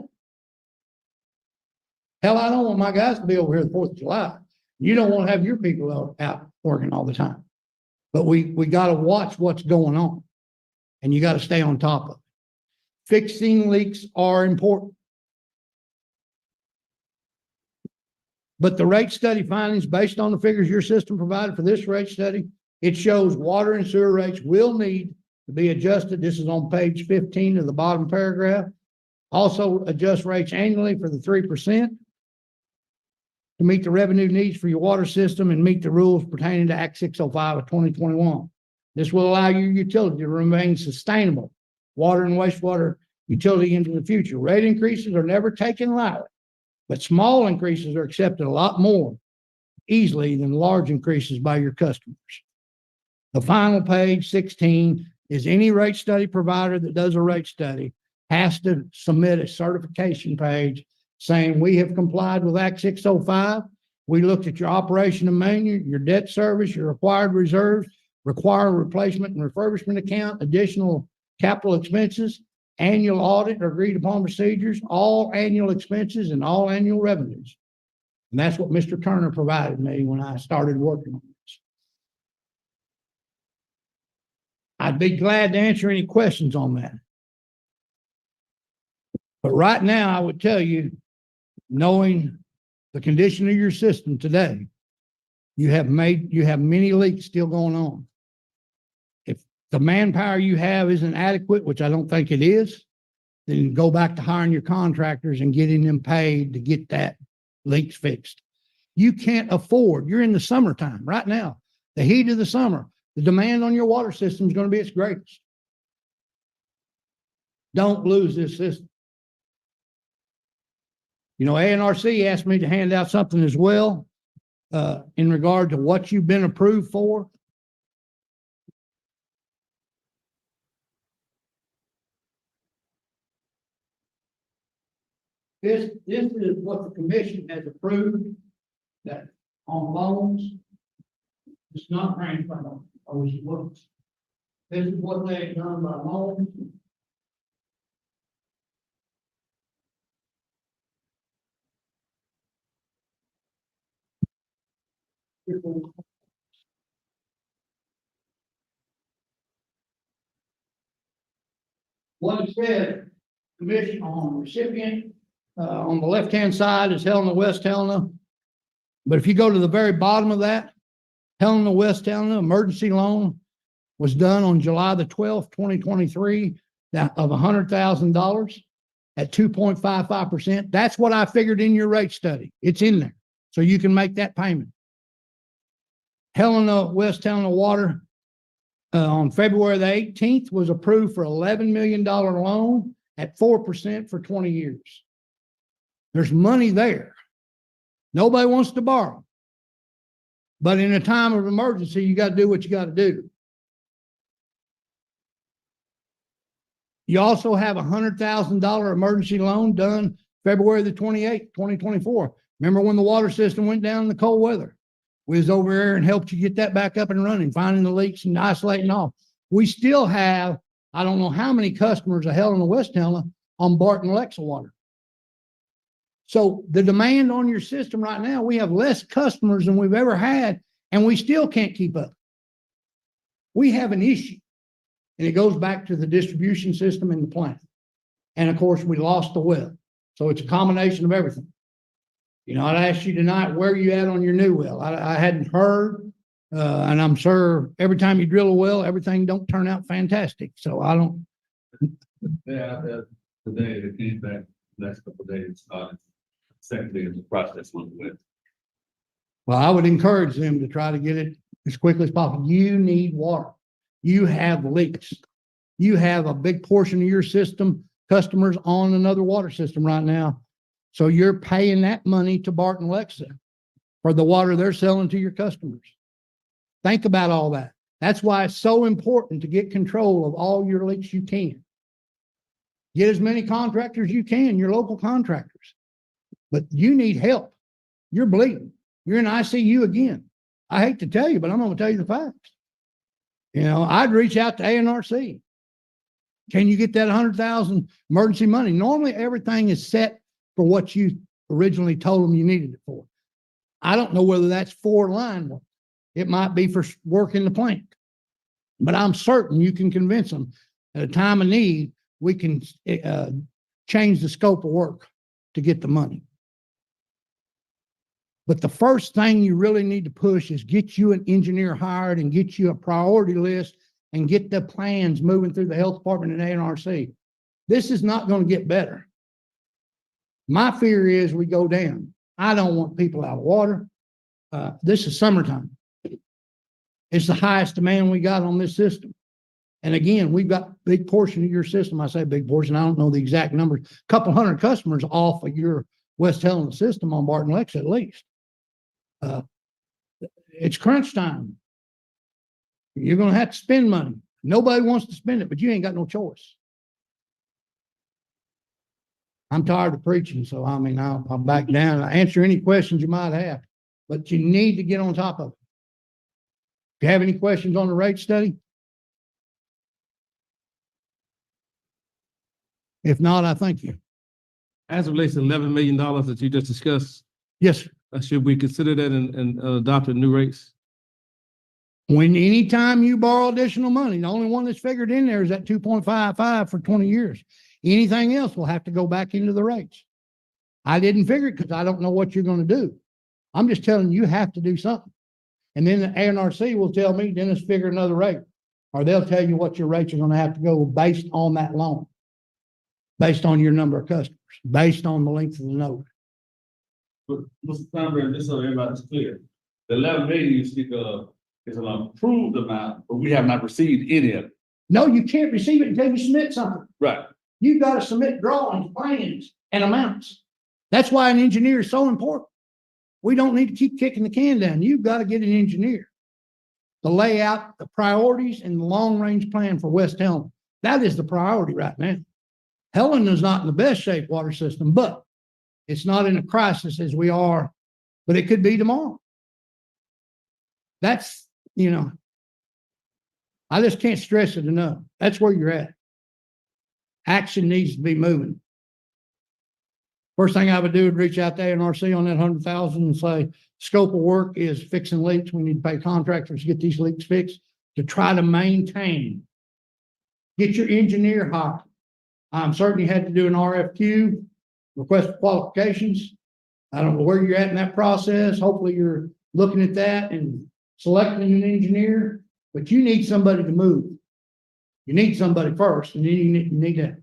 Hell, I don't want my guys to be over here the 4th of July. You don't want to have your people out working all the time. But we got to watch what's going on, and you got to stay on top of it. Fixing leaks are important. But the rate study findings, based on the figures your system provided for this rate study, it shows water and sewer rates will need to be adjusted. This is on page 15 of the bottom paragraph. Also adjust rates annually for the 3%. To meet the revenue needs for your water system and meet the rules pertaining to Act 605 of 2021. This will allow your utility to remain sustainable, water and wastewater utility into the future. Rate increases are never taken lightly, but small increases are accepted a lot more easily than large increases by your customers. The final page, 16, is any rate study provider that does a rate study has to submit a certification page saying we have complied with Act 605. We looked at your operation and maintenance, your debt service, your required reserves, required replacement and refurbishment account, additional capital expenses, annual audit or agreed upon procedures, all annual expenses and all annual revenues. And that's what Mr. Turner provided me when I started working on this. I'd be glad to answer any questions on that. But right now, I would tell you, knowing the condition of your system today, you have many leaks still going on. If the manpower you have isn't adequate, which I don't think it is, then go back to hiring your contractors and getting them paid to get that leaks fixed. You can't afford, you're in the summertime right now, the heat of the summer, the demand on your water system is going to be its greatest. Don't lose this system. You know, ANRC asked me to hand out something as well in regard to what you've been approved for. This is what the commission has approved that on loans. It's not grandfathered. This is what they have done by loans. What it said, commission on recipient, on the left-hand side is Helena-West Helena. But if you go to the very bottom of that, Helena-West Helena emergency loan was done on July the 12th, 2023, of $100,000 at 2.55%. That's what I figured in your rate study. It's in there. So you can make that payment. Helena-West Helena Water on February the 18th was approved for $11 million loan at 4% for 20 years. There's money there. Nobody wants to borrow. But in a time of emergency, you got to do what you got to do. You also have $100,000 emergency loan done February the 28th, 2024. Remember when the water system went down in the cold weather? We was over there and helped you get that back up and running, finding the leaks and isolating off. We still have, I don't know how many customers of Helena-West Helena on Barton Alexa water. So the demand on your system right now, we have less customers than we've ever had, and we still can't keep up. We have an issue, and it goes back to the distribution system in the plant. And of course, we lost the well. So it's a combination of everything. You know, I'd ask you tonight, where you at on your new well? I hadn't heard, and I'm sure every time you drill a well, everything don't turn out fantastic. So I don't. Yeah, today, they came back, last couple of days, second day of the process went with. Well, I would encourage them to try to get it as quickly as possible. You need water. You have leaks. You have a big portion of your system, customers on another water system right now. So you're paying that money to Barton Alexa for the water they're selling to your customers. Think about all that. That's why it's so important to get control of all your leaks you can. Get as many contractors you can, your local contractors. But you need help. You're bleeding. You're in ICU again. I hate to tell you, but I'm going to tell you the facts. You know, I'd reach out to ARWA. Can you get that 100,000 emergency money? Normally everything is set for what you originally told them you needed it for. I don't know whether that's for line work. It might be for work in the plant, but I'm certain you can convince them at a time of need, we can change the scope of work to get the money. But the first thing you really need to push is get you an engineer hired and get you a priority list and get the plans moving through the health department and ARWA. This is not going to get better. My fear is we go down. I don't want people out of water. This is summertime. It's the highest demand we got on this system. And again, we've got a big portion of your system. I say big portion. I don't know the exact numbers. A couple hundred customers off of your West Helena system on Barton Alexa at least. It's crunch time. You're going to have to spend money. Nobody wants to spend it, but you ain't got no choice. I'm tired of preaching, so I mean, I'll back down. I'll answer any questions you might have, but you need to get on top of it. If you have any questions on the rate study, if not, I thank you. As it relates to $11 million that you just discussed, Yes, sir. should we consider that and adopt new rates? When anytime you borrow additional money, the only one that's figured in there is that 2.55 for 20 years. Anything else will have to go back into the rates. I didn't figure it because I don't know what you're going to do. I'm just telling you, you have to do something. And then the ARWA will tell me, Dennis, figure another rate. Or they'll tell you what your rates are going to have to go based on that loan, based on your number of customers, based on the length of the note. But Mr. Sternberg, just so everybody's clear, the 11 million you speak of is an approved amount, but we have not received any of it. No, you can't receive it until you submit something. Right. You've got to submit drawings, plans, and amounts. That's why an engineer is so important. We don't need to keep kicking the can down. You've got to get an engineer to lay out the priorities and the long-range plan for West Helena. That is the priority right now. Helena is not in the best shape water system, but it's not in a crisis as we are, but it could be tomorrow. That's, you know, I just can't stress it enough. That's where you're at. Action needs to be moving. First thing I would do is reach out to ARWA on that 100,000 and say, scope of work is fixing leaks. We need to pay contractors to get these leaks fixed to try to maintain. Get your engineer hired. I'm certain you had to do an RFQ, request for qualifications. I don't know where you're at in that process. Hopefully you're looking at that and selecting an engineer, but you need somebody to move. You need somebody first, and then you need to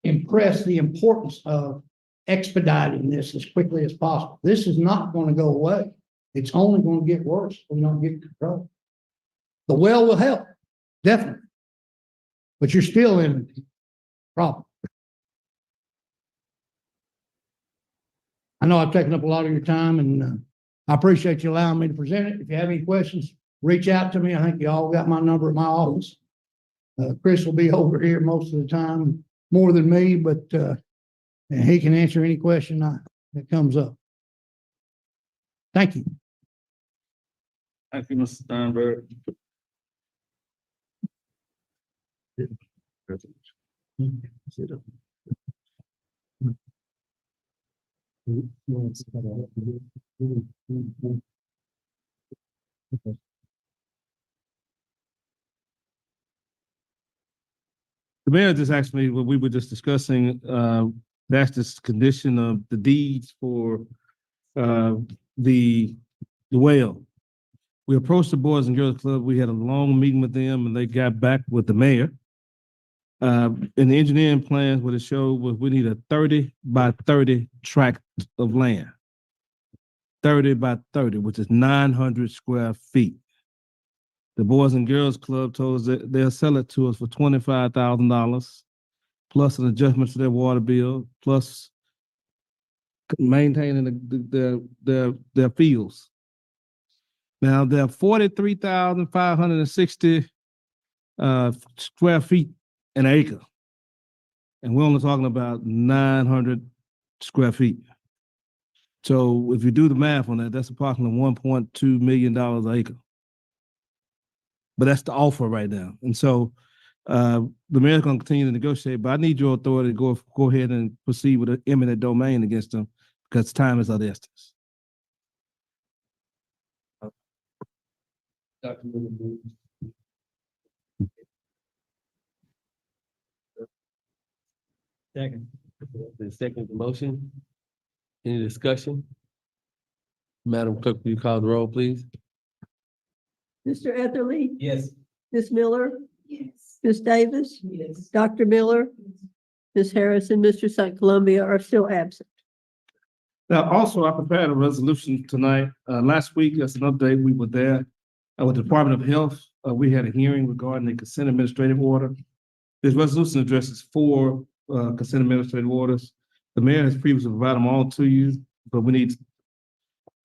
impress the importance of expediting this as quickly as possible. This is not going to go away. It's only going to get worse if we don't get control. The well will help, definitely, but you're still in a problem. I know I've taken up a lot of your time, and I appreciate you allowing me to present it. If you have any questions, reach out to me. I think you all got my number at my office. Chris will be over here most of the time, more than me, but, and he can answer any question that comes up. Thank you. Thank you, Mr. Sternberg. The mayor just asked me what we were just discussing, that's this condition of the deeds for the well. We approached the Boys and Girls Club. We had a long meeting with them and they got back with the mayor. In the engineering plans, what it showed was we need a 30 by 30 tract of land. 30 by 30, which is 900 square feet. The Boys and Girls Club told us that they'll sell it to us for $25,000, plus an adjustment to their water bill, plus maintaining their fields. Now, they're 43,560 square feet an acre. And we're only talking about 900 square feet. So if you do the math on that, that's approximately $1.2 million an acre. But that's the offer right now. And so the mayor's going to continue to negotiate, but I need your authority to go ahead and proceed with an eminent domain against them because time is of the essence. Second. The second motion. Any discussion? Madam Clerk, will you call the roll, please? Mr. Etherly, Yes. Ms. Miller, Yes. Ms. Davis, Yes. Dr. Miller, Ms. Harris, and Mr. St. Columbia are still absent. Now, also, I prepared a resolution tonight. Last week, as an update, we were there with the Department of Health. We had a hearing regarding the consent administrative order. This resolution addresses 4 consent administrative orders. The mayor has previously provided them all to you, but we need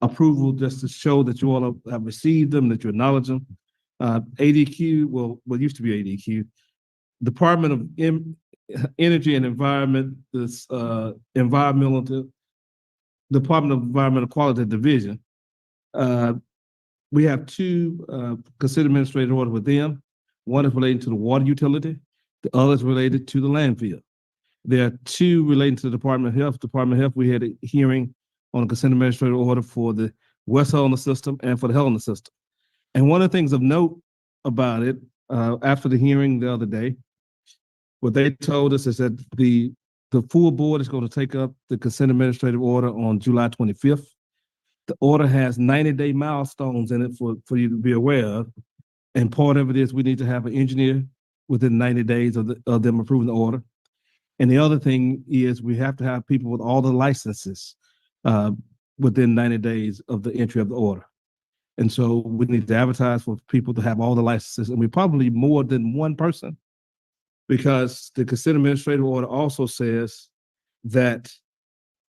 approval just to show that you all have received them, that you acknowledge them. ADQ, well, what used to be ADQ, Department of Energy and Environment, this Department of Environmental Quality Division. We have 2 consent administrative orders with them. One is relating to the water utility. The other is related to the landfill. There are 2 relating to the Department of Health. Department of Health, we had a hearing on a consent administrative order for the West Helena system and for the Helena system. And one of the things of note about it, after the hearing the other day, what they told us is that the full board is going to take up the consent administrative order on July 25th. The order has 90-day milestones in it for you to be aware of. And part of it is we need to have an engineer within 90 days of them approving the order. And the other thing is we have to have people with all the licenses within 90 days of the entry of the order. And so we need to advertise for people to have all the licenses, and we probably more than one person, because the consent administrative order also says that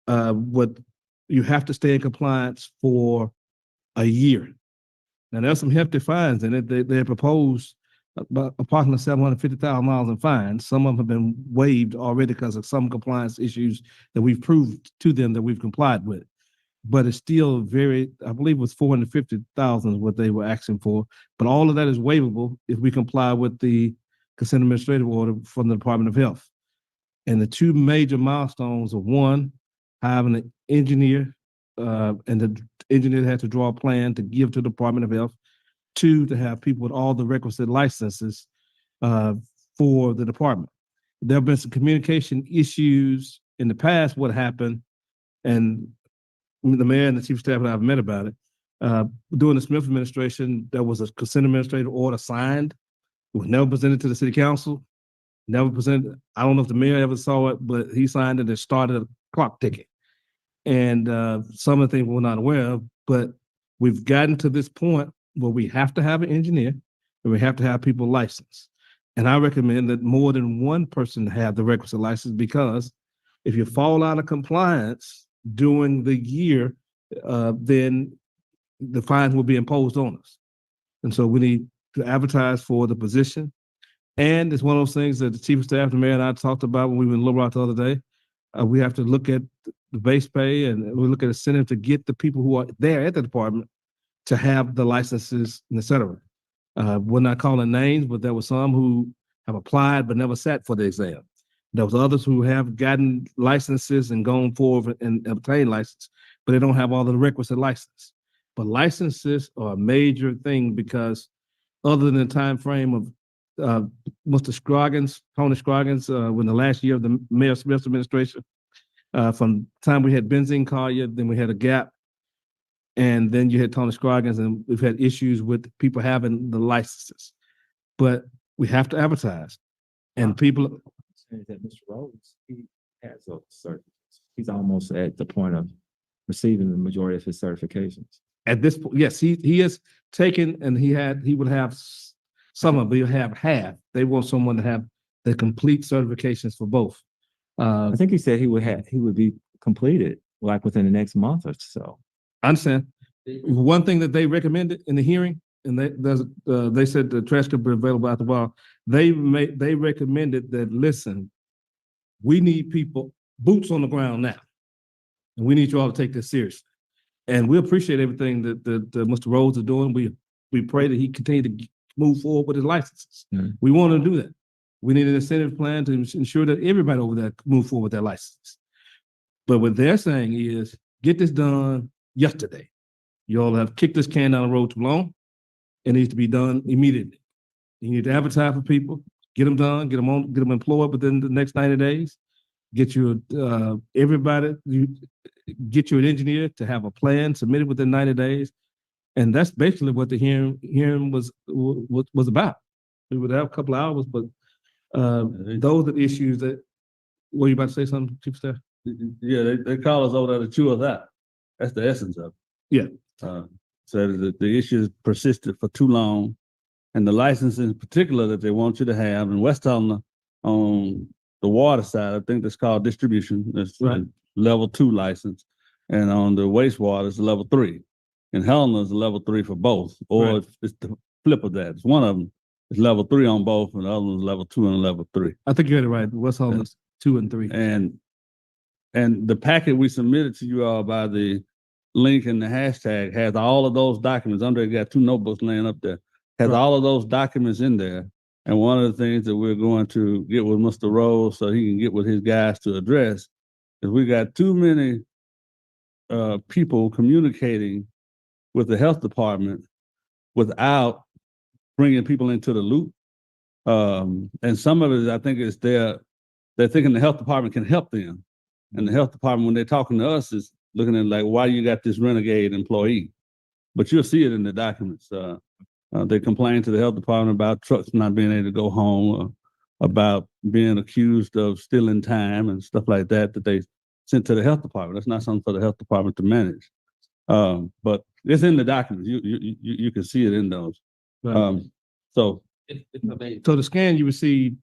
what you have to stay in compliance for a year. Now there's some hefty fines in it. They proposed about approximately $750,000 in fines. Some of them have been waived already because of some compliance issues that we've proved to them that we've complied with. But it's still very, I believe it was $450,000 is what they were asking for. But all of that is waivable if we comply with the consent administrative order from the Department of Health. And the 2 major milestones are, 1, having an engineer, and the engineer has to draw a plan to give to the Department of Health. 2, to have people with all the requisite licenses for the department. There have been some communication issues in the past. What happened, and the mayor and the chief of staff and I have met about it. During the Smith administration, there was a consent administrative order signed. It was never presented to the city council. Never presented. I don't know if the mayor ever saw it, but he signed it and started a clock ticking. And some of the things we're not aware of, but we've gotten to this point where we have to have an engineer and we have to have people licensed. And I recommend that more than one person have the requisite license, because if you fall out of compliance during the year, then the fines will be imposed on us. And so we need to advertise for the position. And it's one of those things that the chief of staff, the mayor, and I talked about when we were in Little Rock the other day. We have to look at the base pay, and we look at incentive to get the people who are there at the department to have the licenses, and et cetera. We're not calling names, but there were some who have applied but never sat for the exam. There was others who have gotten licenses and gone forward and obtained license, but they don't have all the requisite license. But licenses are a major thing because other than the time frame of Mr. Scroggins, Tony Scroggins, when the last year of the Mayor Smith's administration, from the time we had Benzine Collier, then we had a gap, and then you had Tony Scroggins, and we've had issues with people having the licenses. But we have to advertise, and people. That Mr. Rhodes, he has a certificate. He's almost at the point of receiving the majority of his certifications. At this point, yes, he has taken, and he would have some of them, he'll have half. They want someone to have the complete certifications for both. I think he said he would be completed like within the next month or so. I understand. One thing that they recommended in the hearing, and they said the transcript will be available after a while. They recommended that, listen, we need people, boots on the ground now, and we need you all to take this seriously. And we appreciate everything that Mr. Rhodes is doing. We pray that he continue to move forward with his licenses. Mm-hmm. We want to do that. We need an incentive plan to ensure that everybody over there move forward with their licenses. But what they're saying is, get this done yesterday. You all have kicked this can down the road too long. It needs to be done immediately. You need to advertise for people, get them done, get them employed within the next 90 days. Get you get you an engineer to have a plan submitted within 90 days. And that's basically what the hearing was about. We would have a couple of hours, but those are the issues that. Were you about to say something, Chief of Staff? Yeah, they call us over there to chew us out. That's the essence of it. Yeah. So the issue persisted for too long, and the license in particular that they want you to have in West Helena on the water side, I think that's called distribution. That's Right. level 2 license, and on the wastewater it's level 3. And Helena is level 3 for both, or Right. it's the flip of that. It's one of them is level 3 on both, and the other one is level 2 and level 3. I think you had it right. West Holland's 2 and 3. And the packet we submitted to you all by the link and the hashtag has all of those documents under it. Got 2 notebooks laying up there. Has all of those documents in there. And one of the things that we're going to get with Mr. Rose so he can get with his guys to address is we got too many people communicating with the health department without bringing people into the loop. And some of it, I think, is they're thinking the health department can help them. And the health department, when they're talking to us, is looking at like, why you got this renegade employee? But you'll see it in the documents. They complain to the health department about trucks not being able to go home, about being accused of stealing time and stuff like that they sent to the health department. That's not something for the health department to manage. But it's in the documents. You can see it in those. Right. So So the scan you received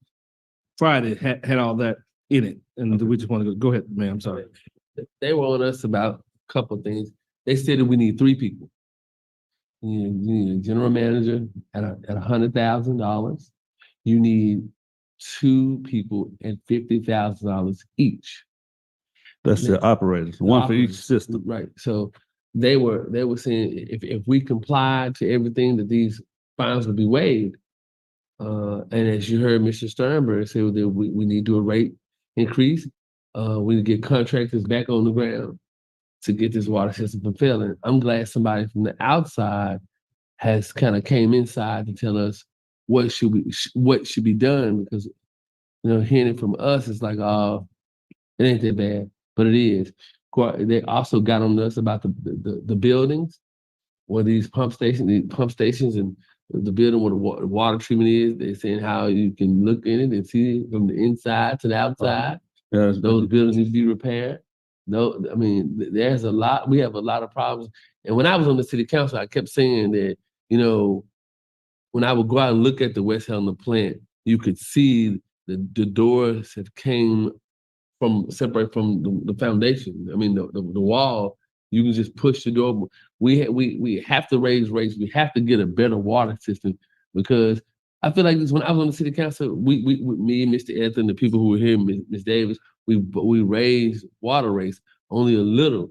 Friday had all that in it, and we just want to go ahead, ma'am. I'm sorry. They were on us about a couple of things. They said that we need 3 people. You need a general manager at $100,000. You need 2 people at $50,000 each. that's the operators, one for each system. Right. So they were saying if we complied to everything that these fines would be waived. And as you heard Mr. Sternberg say that we need to do a rate increase. We need to get contractors back on the ground to get this water system fulfilling. I'm glad somebody from the outside has kind of came inside to tell us what should be done, because hearing it from us is like, oh, it ain't that bad, but it is. They also got on us about the buildings where these pump stations and the building where the water treatment is. They're saying how you can look in it and see it from the inside to the outside. Those buildings need to be repaired. No, I mean, there's a lot. We have a lot of problems. And when I was on the city council, I kept saying that, when I would go out and look at the West Helena plant, you could see the doors that came separate from the foundation. I mean, the wall. You can just push the door. We have to raise rates. We have to get a better water system because I feel like this when I was on the city council, me and Mr. Anthony, the people who were here, Ms. Davis, we raised water rates only a little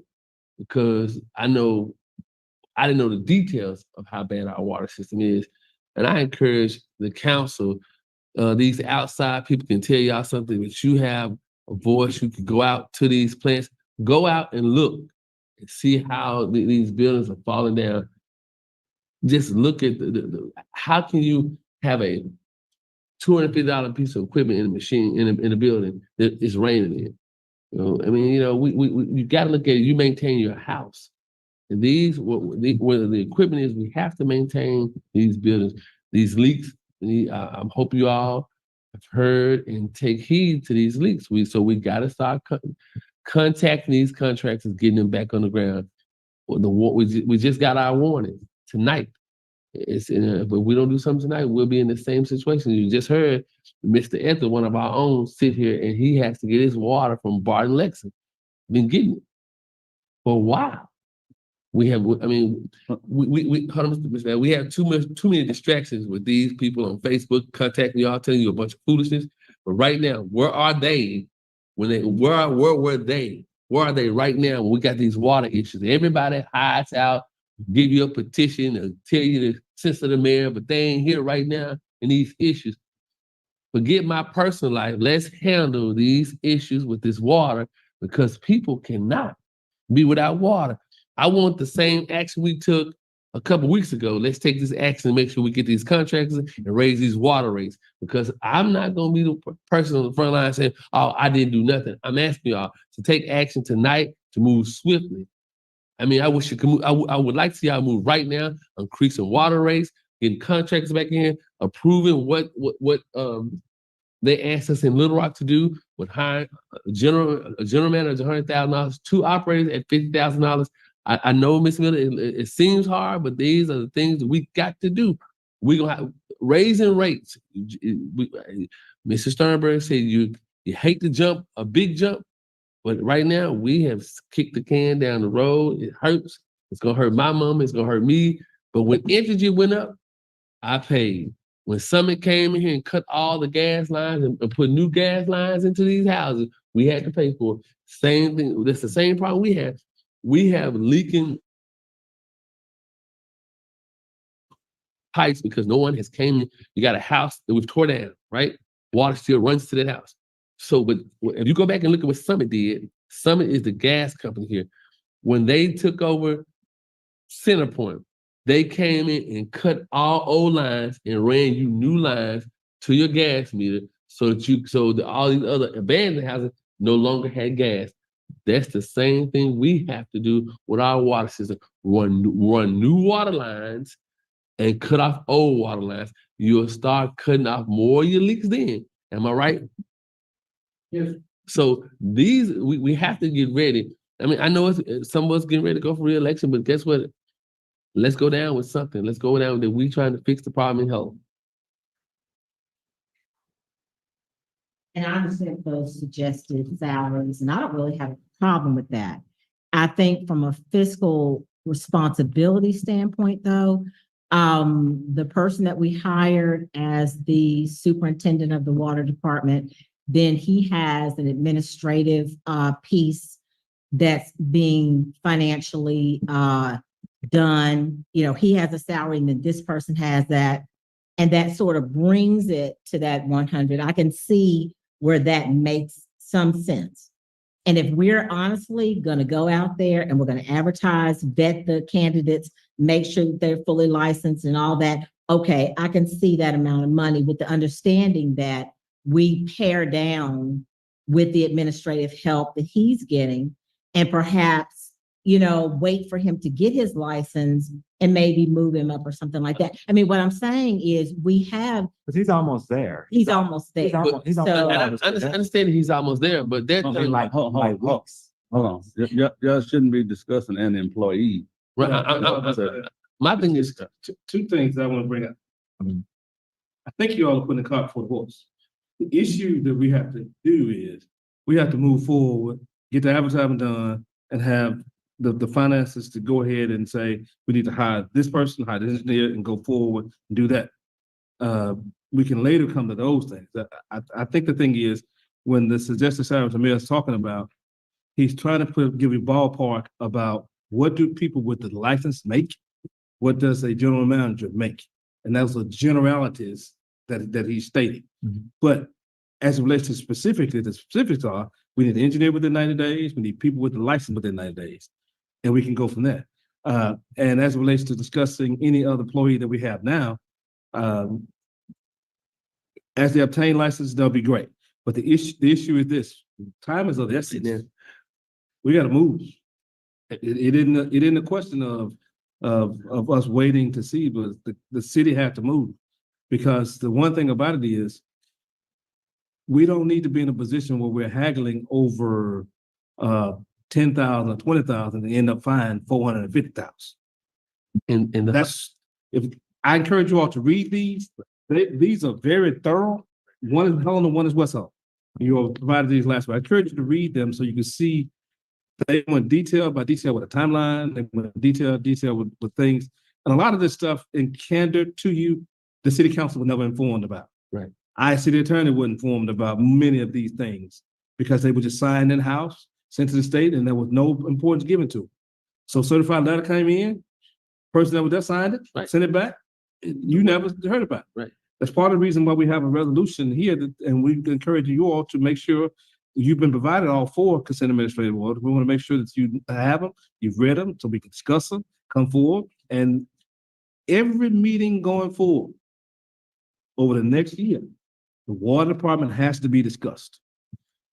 because I didn't know the details of how bad our water system is. And I encourage the council, these outside people can tell y'all something, but you have a voice. You can go out to these plants, go out and look and see how these buildings are falling down. Just look at how can you have a $250 piece of equipment in a machine in a building that is raining in? You know, I mean, you know, you got to look at it. You maintain your house. And where the equipment is, we have to maintain these buildings. These leaks, I hope you all have heard and take heed to these leaks. So we got to start contacting these contractors, getting them back on the ground. We just got our warning tonight. If we don't do something tonight, we'll be in the same situation. You just heard Mr. Ethel, one of our own, sit here and he has to get his water from Barton Lexington. Been getting it for a while. We have hold on, Mr. Man. We have too many distractions with these people on Facebook contacting y'all, telling you a bunch of foolishness. But right now, where are they? Where were they? Where are they right now when we got these water issues? Everybody hides out, give you a petition, and tell you the sense of the mayor, but they ain't here right now in these issues. Forget my personal life. Let's handle these issues with this water because people cannot be without water. I want the same action we took a couple weeks ago. Let's take this action and make sure we get these contractors and raise these water rates because I'm not going to be the person on the front line saying, oh, I didn't do nothing. I'm asking y'all to take action tonight to move swiftly. I mean, I wish you could move. I would like to see y'all move right now, increasing water rates, getting contractors back in, approving what they asked us in Little Rock to do with hiring a general manager $100,000, 2 operators at $50,000. I know, Ms. Miller, it seems hard, but these are the things that we got to do. We're going to have raising rates. Mr. Sternberg said you hate to jump, a big jump, but right now we have kicked the can down the road. It hurts. It's going to hurt my mom. It's going to hurt me. But when energy went up, I paid. When Summit came in here and cut all the gas lines and put new gas lines into these houses, we had to pay for it. Same thing. That's the same problem we have. We have leaking pipes because no one has came in. You got a house that we've tore down, right? Water still runs to that house. So, but if you go back and look at what Summit did, Summit is the gas company here. When they took over Centerpoint, they came in and cut all old lines and ran you new lines to your gas meter so that all these other abandoned houses no longer had gas. That's the same thing we have to do with our water system. Run new water lines and cut off old water lines. You'll start cutting off more of your leaks then. Am I right? Yes. So we have to get ready. I mean, I know some of us getting ready to go for re-election, but guess what? Let's go down with something. Let's go down with that. We trying to fix the problem in health. And I understand those suggested salaries, and I don't really have a problem with that. I think from a fiscal responsibility standpoint, though, the person that we hired as the superintendent of the water department, then he has an administrative piece that's being financially done. You know, he has a salary and then this person has that. And that sort of brings it to that 100. I can see where that makes some sense. And if we're honestly going to go out there and we're going to advertise, vet the candidates, make sure that they're fully licensed and all that, okay, I can see that amount of money with the understanding that we pare down with the administrative help that he's getting and perhaps, you know, wait for him to get his license and maybe move him up or something like that. I mean, what I'm saying is we have. But he's almost there. He's almost there. He's almost So- there. I understand he's almost there, but that's Hold on. Y'all shouldn't be discussing an employee. right. My thing is, Two things I want to bring up. I think you all are putting the cart before the horse. The issue that we have to do is we have to move forward, get the advertisement done, and have the finances to go ahead and say, we need to hire this person, hire this engineer, and go forward and do that. We can later come to those things. I think the thing is, when the suggested salary the mayor is talking about, he's trying to give you ballpark about what do people with the license make? What does a general manager make? And those are generalities that he's stating. Mhm. But as it relates to specifically, the specifics are, we need an engineer within 90 days, we need people with the license within 90 days, and we can go from there. And as it relates to discussing any other employee that we have now, as they obtain license, they'll be great. But the issue is this: time is of the essence. We got to move. It isn't a question of us waiting to see, but the city had to move, because the one thing about it is, we don't need to be in a position where we're haggling over 10,000 or 20,000 and end up fined 450,000. And That's, if I encourage you all to read these. These are very thorough. One is Helena, one is West Helena. You all provided these last week. I encourage you to read them so you can see they went detail by detail with a timeline, they went detail with things. And a lot of this stuff, in candor to you, the city council was never informed about. Right. I, city attorney, wasn't informed about many of these things because they were just signed in-house, sent to the state, and there was no importance given to it. So certified letter came in, person that was there signed it, Right. sent it back. You never heard about it. Right. That's part of the reason why we have a resolution here, and we encourage you all to make sure you've been provided all 4 consent administrative orders. We want to make sure that you have them, you've read them, so we can discuss them, come forward, and every meeting going forward over the next year, the water department has to be discussed.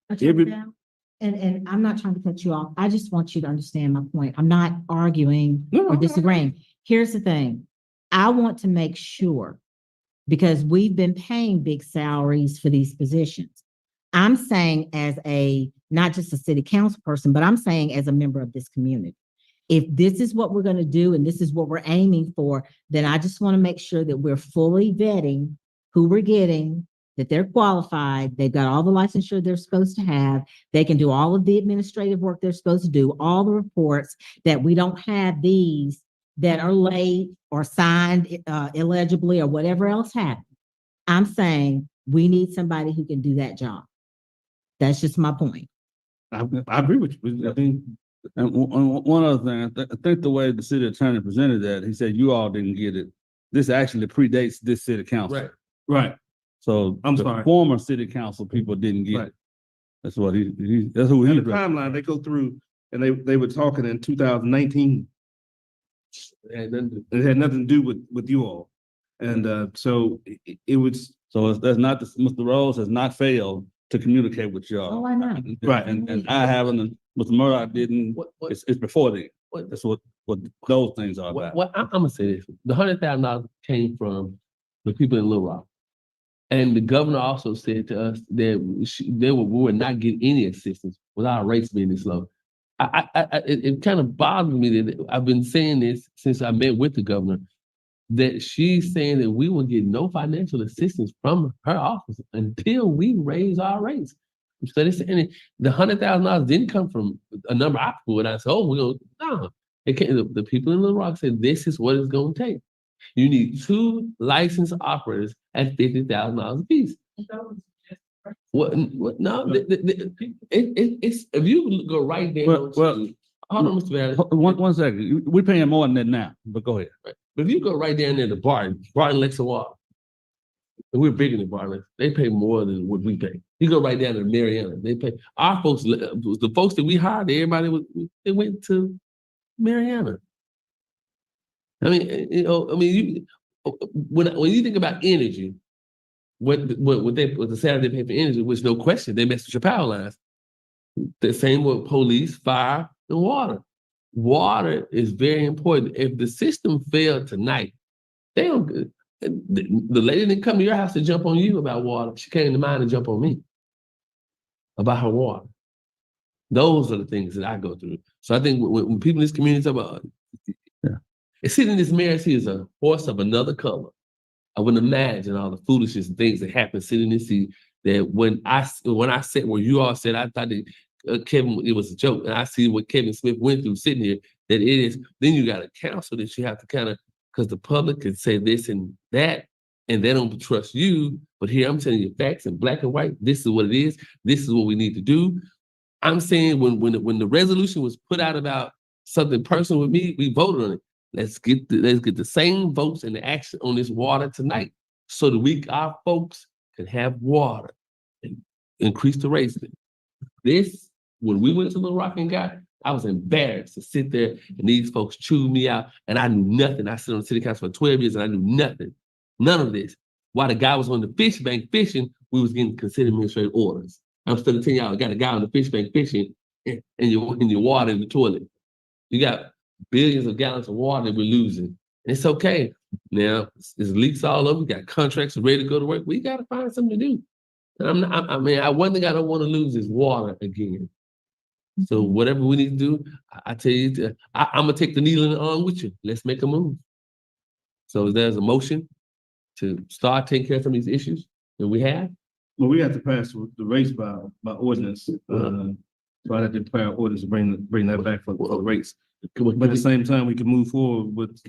And I'm not trying to cut you off. I just want you to understand my point. I'm not arguing No, or disagreeing. Here's the thing. I want to make sure, because we've been paying big salaries for these positions. I'm saying as not just a city council person, but I'm saying as a member of this community. If this is what we're going to do and this is what we're aiming for, then I just want to make sure that we're fully vetting who we're getting, that they're qualified, they've got all the licensure they're supposed to have, they can do all of the administrative work they're supposed to do, all the reports, that we don't have these that are late or signed illegibly or whatever else happened. I'm saying we need somebody who can do that job. That's just my point. I agree with you. I think, And one other thing, I think the way the city attorney presented that, he said you all didn't get it. This actually predates this city council. Right. right. So I'm the sorry. former city council people didn't get Right. it. That's what that's who he. And the timeline, they go through, and they were talking in 2019. And then It had nothing to do with you all. And so it was, So that's not, Mr. Rose has not failed to communicate with y'all. Oh, I know. Right. And I haven't, and Mr. Murdoch didn't, it's before then. That's what those things are about. I'm gonna say this: the $100,000 came from the people in Little Rock, and the governor also said to us that we would not get any assistance without rates being this low. It kind of bothers me that I've been saying this since I met with the governor, that she's saying that we will get no financial assistance from her office until we raise our rates. So they're saying the $100,000 didn't come from a number I put, and I said, "Oh, we're gonna no." It came, the people in Little Rock said, "This is what it's going to take. You need 2 licensed operators at $50,000 a piece." What? No, it's if you go right there. Well, hold on, Mr. Barrett. One second, we're paying more than that now, but go ahead. Right. But if you go right down there to Barton Lexington, and we're bigger than Barton, they pay more than what we pay. You go right down to Mariana, they pay. Our folks, the folks that we hired, they went to Mariana. I mean, when you think about energy, what the salary they pay for energy, which no question, they mess with your power lines. The same with police, fire, and water. Water is very important. If the system failed tonight, they don't. The lady didn't come to your house to jump on you about water. She came to mine to jump on me about her water. Those are the things that I go through. So I think when people in this community talk about, sitting in this mayor seat is a horse of another color. I wouldn't imagine all the foolishness and things that happen sitting in this seat. That when I said where you all said, I thought that Kevin, it was a joke. And I see what Kevin Smith went through sitting here, that it is, then you got a council that you have to kind of, because the public can say this and that, and they don't trust you. But here I'm telling you facts in black and white. This is what it is. This is what we need to do. I'm saying when the resolution was put out about something personal with me, we voted on it. Let's get the same votes and the action on this water tonight, so that our folks can have water and increase the rates. This, when we went to Little Rock and got, I was embarrassed to sit there and these folks chewed me out, and I knew nothing. I sit on the city council for 12 years and I knew nothing, none of this. While the guy was on the fish bank fishing, we was getting considered administrative orders. I'm still telling y'all, I got a guy on the fish bank fishing, and your water in the toilet. You got billions of gallons of water that we're losing. It's okay. Now, there's leaks all over. We got contracts ready to go to work. We got to find something to do. And one thing I don't want to lose is water again. So whatever we need to do, I tell you, I'm going to take the needle in the arm with you. Let's make a move. So there's a motion to start taking care of some of these issues that we have. Well, we have to pass the rates by ordinance. So I have to prepare ordinance to bring that back for the rates. But at the same time, we can move forward with,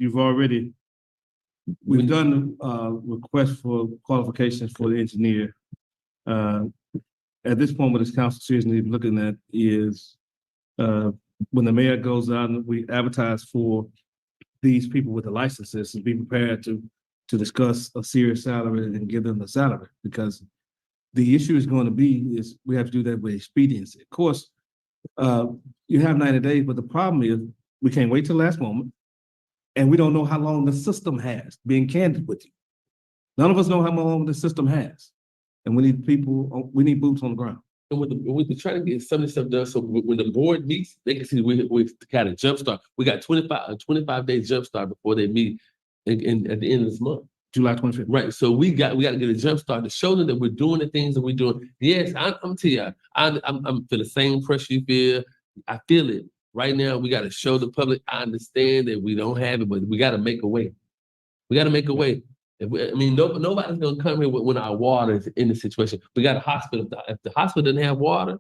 we've done request for qualifications for the engineer. At this point, what this council seriously looking at is when the mayor goes out and we advertise for these people with the licenses, to be prepared to discuss a serious salary and give them the salary, because the issue is going to be is we have to do that with expediency. Of course, you have 90 days, but the problem is we can't wait till the last moment, and we don't know how long the system has, being candid with you. None of us know how long the system has, and we need boots on the ground. And we're trying to get some of this stuff done, so when the board meets, they can see we got a jump start. We got 25-day jump start before they meet at the end of this month. July 25th. Right. So we got to get a jump start to show them that we're doing the things that we're doing. Yes, I'm telling you, I'm feel the same pressure you feel. I feel it. Right now, we got to show the public. I understand that we don't have it, but we got to make a way. We got to make a way. Nobody's going to come here when our water is in the situation. We got a hospital. If the hospital doesn't have water,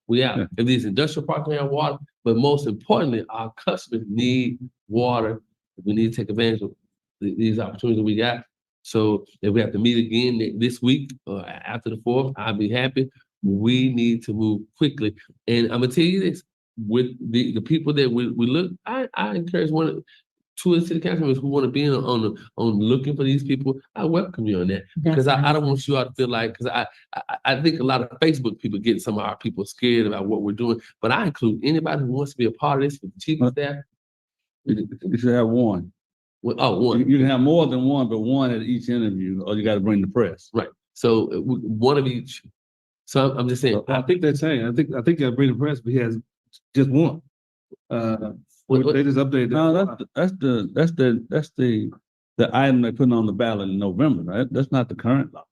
we out. Yeah. If these industrial parks don't have water, but most importantly, our customers need water. We need to take advantage of these opportunities we got. So if we have to meet again this week or after the 4th, I'll be happy. We need to move quickly. And I'm going to tell you this, with the people that we look, I encourage two of the city council members who want to be on looking for these people. I welcome you on that, because I don't want you all to feel like, because I think a lot of Facebook people get some of our people scared about what we're doing, but I include anybody who wants to be a part of this with the chief of staff. You should have one. One. You can have more than one, but one at each interview, or you got to bring the press. Right. So one of each. So I'm just saying. I think they're saying. I think you got to bring the press, but he has just one. They just updated. No, that's the item they're putting on the ballot in November, right? That's not the current law.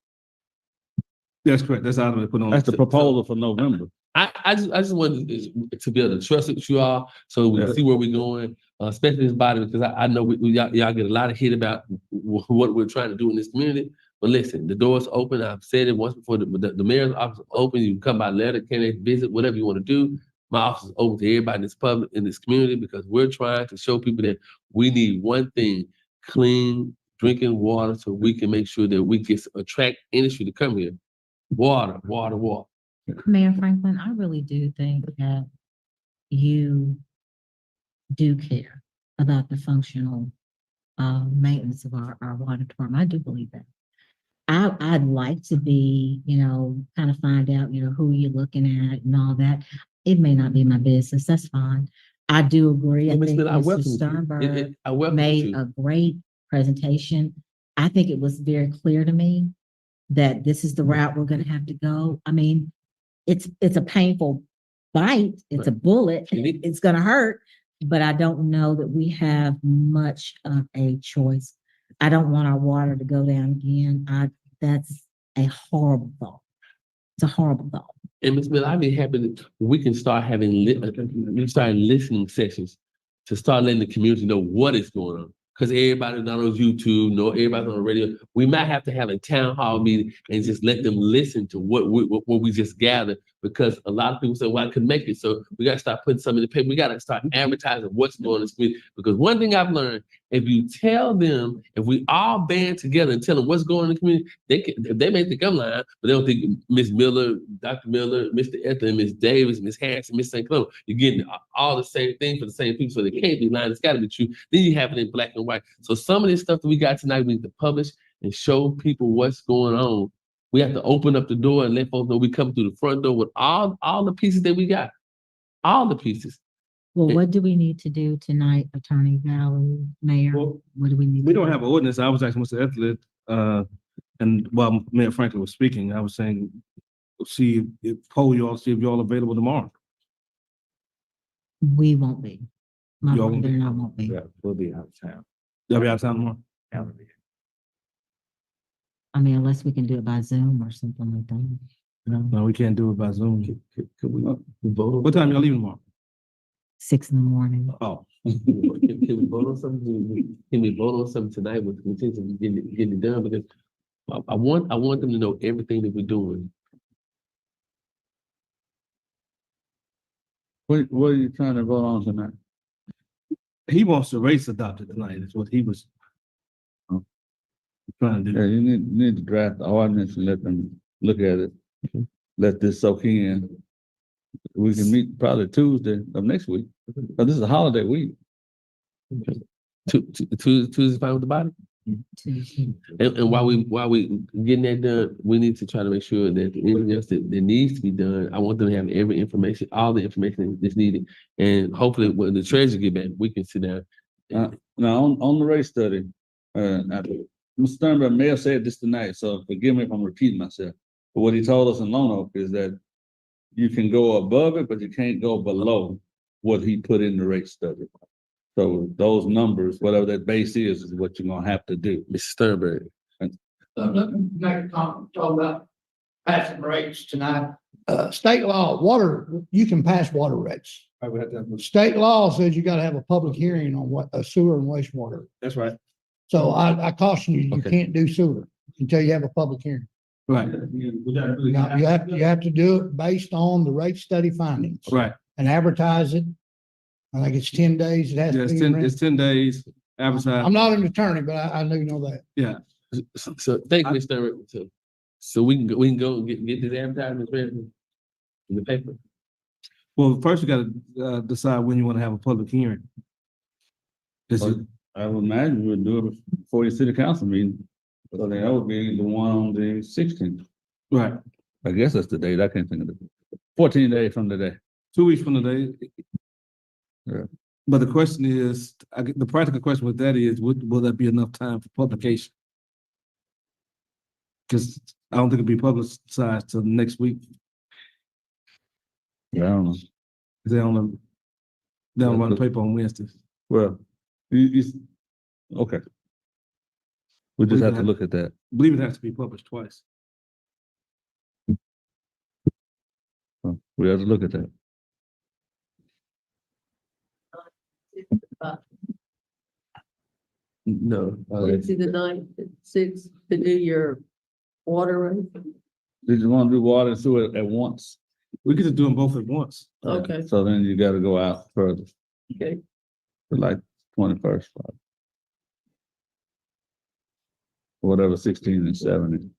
That's correct. That's the item they put on. That's the proposal for November. I just wanted to be able to trust with you all, so we can see where we're going, especially this body, because I know y'all get a lot of hit about what we're trying to do in this community. But listen, the door's open. I've said it once before. The mayor's office is open. You can come by letter, candidate, visit, whatever you want to do. My office is open to everybody in this public, in this community, because we're trying to show people that we need one thing: clean drinking water, so we can make sure that we can attract industry to come here. Water. Mayor Franklin, I really do think that you do care about the functional maintenance of our water department. I do believe that. I'd like to be, kind of find out, who you're looking at and all that. It may not be my business. That's fine. I do agree. I think Mr. Sternberg made a great presentation. I think it was very clear to me that this is the route we're going to have to go. I mean, it's a painful bite. It's a bullet. It's going to hurt, but I don't know that we have much of a choice. I don't want our water to go down again. That's a horrible thought. It's a horrible thought. And Ms. Miller, I'd be happy that we can start having listening sessions to start letting the community know what is going on. Because everybody's not on YouTube, everybody's on the radio. We might have to have a town hall meeting and just let them listen to what we just gathered because a lot of people say, well, I couldn't make it. So we got to start putting something in the paper. We got to start advertising what's going on in this community. Because one thing I've learned, if you tell them, if we all band together and tell them what's going on in the community, they may think I'm lying, but they don't think Miss Miller, Dr. Miller, Mr. Ether, Miss Davis, Miss Harrison, Miss St. Clement, you're getting all the same thing for the same people, so they can't be lying. It's got to be true. Then you have it in black and white. So some of this stuff that we got tonight, we need to publish and show people what's going on. We have to open up the door and let folks know we come through the front door with all the pieces that we got, all the pieces. Well, what do we need to do tonight, Attorney Valerie, Mayor? Well, What do we need? We to don't do? have an ordinance. I was asking Mr. Ethelred, and while Mayor Franklin was speaking, I was saying, see see if y'all available tomorrow. We won't be. My Y'all won't brother be? and I won't be. Yeah, we'll be out of town. Y'all be out of town tomorrow? I mean, unless we can do it by Zoom or something like that. No, we can't do it by Zoom. Could we vote on What time y'all leaving tomorrow? 6 a.m. Oh, Can we vote on something? Can we vote on something tonight with the intention of getting it done? Because I want them to know everything that we're doing. What are you trying to vote on tonight? he wants the race adopted tonight, is what he was trying to Yeah, do. you need to draft the ordinance and let them look at it. Let this soak in. We can meet probably Tuesday of next week, but this is a holiday week. Tuesday fine with the body? Tuesday. And while we getting that done, we need to try to make sure that anything else that needs to be done, I want them to have every information, all the information that's needed. And hopefully when the treasurer get back, we can sit down. Now, on the race study, Mr. Sternberg may have said this tonight, so forgive me if I'm repeating myself. But what he told us in Lone Oak is that you can go above it, but you can't go below what he put in the race study. So those numbers, whatever that base is what you're gonna have to do. Mr. Sternberg. Make a comment, talk about passing rates tonight. State law, water, you can pass water rates. State law says you gotta have a public hearing on what a sewer and wastewater. That's right. So I caution you, you Okay. can't do sewer until you have a public hearing. Right, Now, you have to do it based on the rate study findings. right. And advertise it. I think it's 10 days. It has Yeah, to it's be. 10, around- it's 10 days advertised. I'm not an attorney, but I do know that. Yeah, So thank you, Mr. Sternberg. So we can go and get this advertisement in the paper. well, first you gotta decide when you wanna have a public hearing. This is, I would imagine you would do it before your city council meeting. So then that would be the one on the 16th. right, I guess that's the date. I can't think of it. 14 days from today. 2 weeks from today. Yeah. But the question is, the practical question with that is, will that be enough time for publication? Because I don't think it'll be publicized till next week. Yeah, I don't know. They don't run the paper on Wednesdays. Well, okay. We just have to look at that. I believe it has to be published twice. We have to look at that. No. Wednesday the ninth at 6 to do your water rate. Did you want to do water and sewer at once? We could just do them both at once. Okay. So then you gotta go out further. Okay. To like 21st. Whatever, 16 and 17.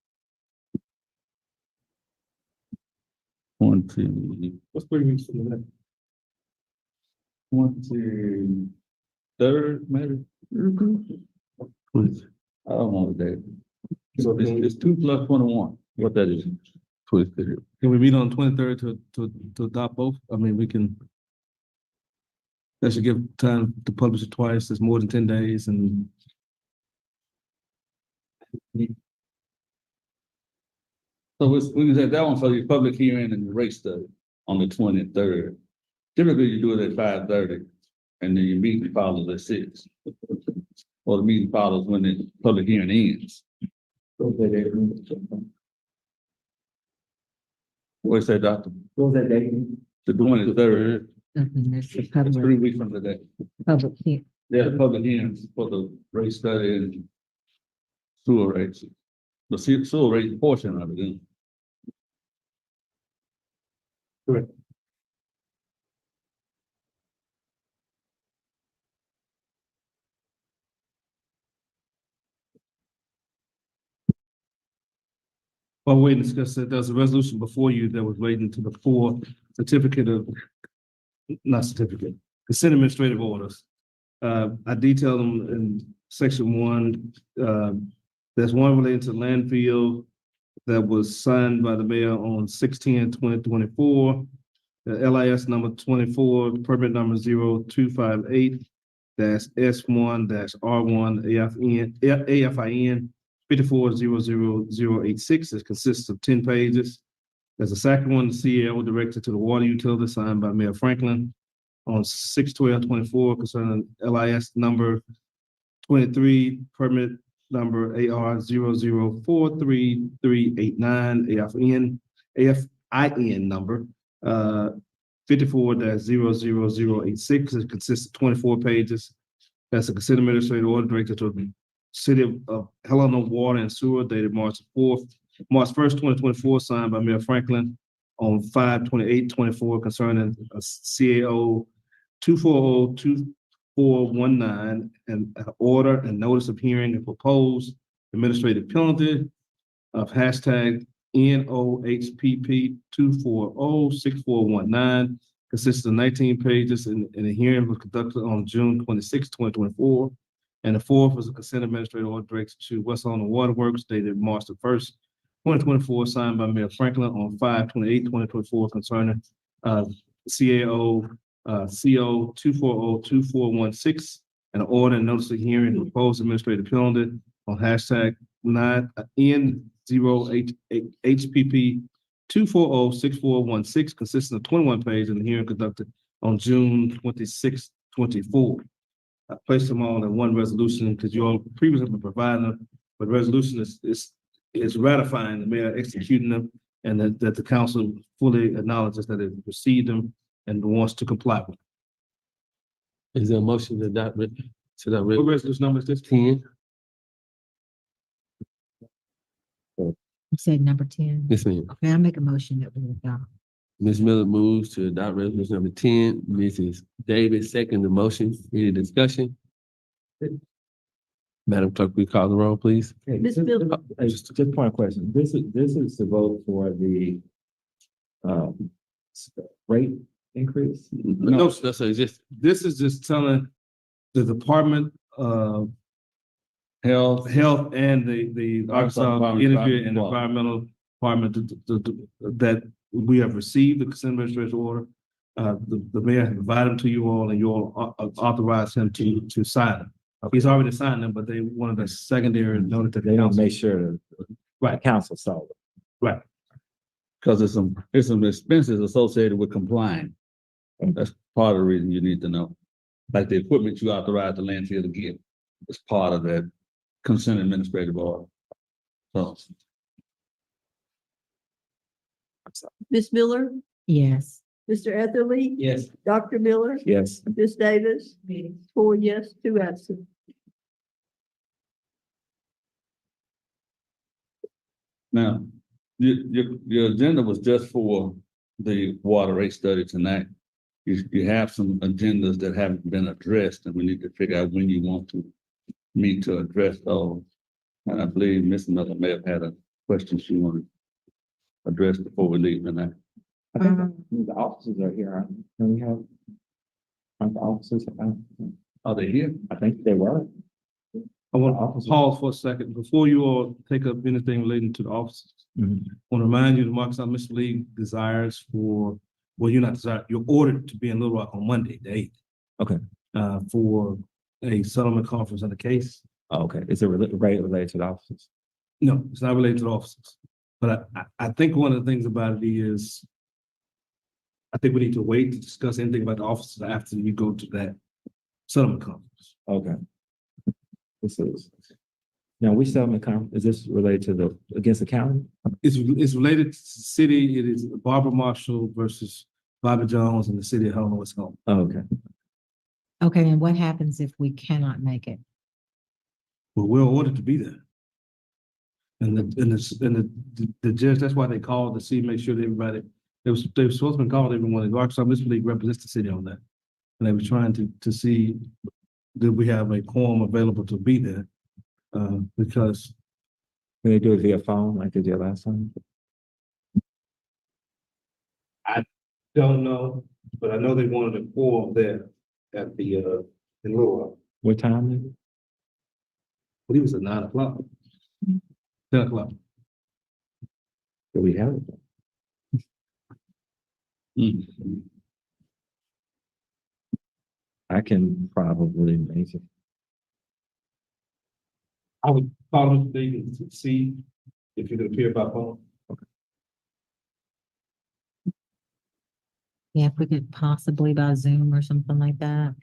What's 3 weeks from today? 23rd, maybe? Mhm. I don't know the date. So it's 2 plus 21, what that is. 23rd. Can we meet on 23rd to adopt both? I mean, we can. That should give time to publish it twice. It's more than 10 days and. So we can say that one for your public hearing and the rate study on the 23rd. Typically, you do it at 5:30 and then your meeting follows at 6. Or the meeting follows when the public hearing ends. What's that, Doctor? The 23rd, Nothing, that's the it's public 3 weeks from today. hearing. Yeah, the public hearings for the rate study and sewer rates. The sewer rate portion of it. Correct. While we're waiting to discuss that, there's a resolution before you that was waiting to the full certificate of, not certificate, consent administrative orders. I detailed them in section 1. There's one related to landfill that was signed by the mayor on 6/10/2024. The LIS number 24, permit number 0258-S1-R1 AFIN 54000086. It consists of 10 pages. There's a second one, the CAO directed to the water utility signed by Mayor Franklin on 6/12/24 concerning LIS number 23, permit number AR 00433389 AFIN number 54-00086. It consists of 24 pages. That's a consent administrative order directed to the City of Helena Water and Sewer dated March 1st, 2024, signed by Mayor Franklin on 5/28/24 concerning a CAO 2402419 and order and notice of hearing and proposed administrative penalty of hashtag NOHPP 2406419 consists of 19 pages, and the hearing was conducted on June 26, 2024. And the fourth was a consent administrative order directed to West Helena Water Works dated March 1st, 2024, signed by Mayor Franklin on 5/28/2024 concerning CAO CO 2402416 and an order and notice of hearing and proposed administrative penalty on hashtag N0HPP 2406416 consisting of 21 pages, and the hearing conducted on June 26, 24. I placed them all in one resolution because you all previously been providing them, but the resolution is ratifying the mayor executing them, and that the council fully acknowledges that it received them and wants to comply with. Is there a motion to adopt? What resolution number is this? 10? You said number 10. Yes, ma'am. Okay, I'll make a motion that we adopt. Ms. Miller moves to adopt resolution number 10. Mrs. Davis second the motion. Any discussion? Madam Clerk, will you call the roll, please? Ms. Miller. Just point of question. This is the vote for the rate increase? No, sir, just, This is just telling the Department of Health. Health and the Arkansas Department, Energy and Environmental Department that we have received the consent administrative order. The mayor has provided them to you all, and you all authorized him to sign them. He's already signed them, but they wanted a secondary note that They don't make sure the council saw it. Right. Because there's some expenses associated with complying. And that's part of the reason you need to know. Like the equipment you authorized the landfill to get is part of that consent administrative order. So. Ms. Miller, Yes. Mr. Etherly, Yes. Dr. Miller, Yes. Ms. Davis, 4 yes, 2 absent. Now, your agenda was just for the water rate study tonight. You have some agendas that haven't been addressed, and we need to figure out when you want to meet to address those. And I believe Ms. Miller may have had a question she wanted addressed before we leave tonight. I think the officers are here. Can we have? Aren't the officers? Are they here? I think they were. I want to pause for a second before you all take up anything relating to the officers. Mhm. I want to remind you, the Marcus Mr. League desires for, well, you're not desired, you're ordered to be in Little Rock on Monday, the 8th. Okay. For a settlement conference on the case. Oh, okay. Is it related to the officers? No, it's not related to the officers. But I think one of the things about it is, I think we need to wait to discuss anything about the officers after we go to that settlement conference. Okay. This is. Now, which settlement conference is this related to against the county? It's related to the city. It is Barbara Marshall versus Bobby Jones in the city of Helena-West Helena. Oh, okay. Okay, and what happens if we cannot make it? But we're ordered to be there. And the judge, that's why they called to see, make sure that everybody they were supposed to be called everyone. The Arkansas Municipal League represents the city on that. And they were trying to see, did we have a quorum available to be there? Because Can they do it via phone like they did last time? don't know, but I know they wanted a quorum there at the, in Little Rock. What time is it? I believe it was at 9 o'clock. 10 o'clock. Do we have it? I can probably make it. I would call them, they can see if you could appear by phone. Yeah, if we could possibly by Zoom or something like that.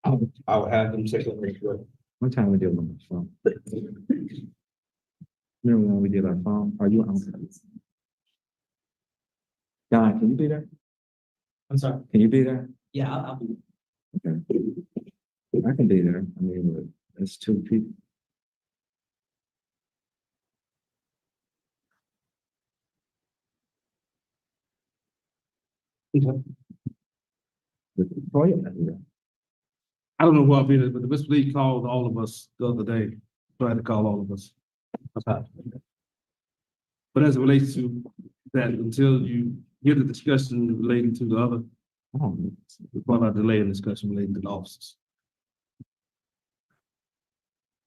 I would have them check on the What time we did on the phone? Remember when we did our phone? Are you on? Don, can you be there? I'm sorry. Can you be there? Yeah, I'll be. Okay. I can be there. I mean, it's two people. Oh, yeah. I don't know who I'll be there, but the Municipal League called all of us the other day, tried to call all of us. But as it relates to that, until you hear the discussion relating to the other, what about delay in discussion relating to the officers?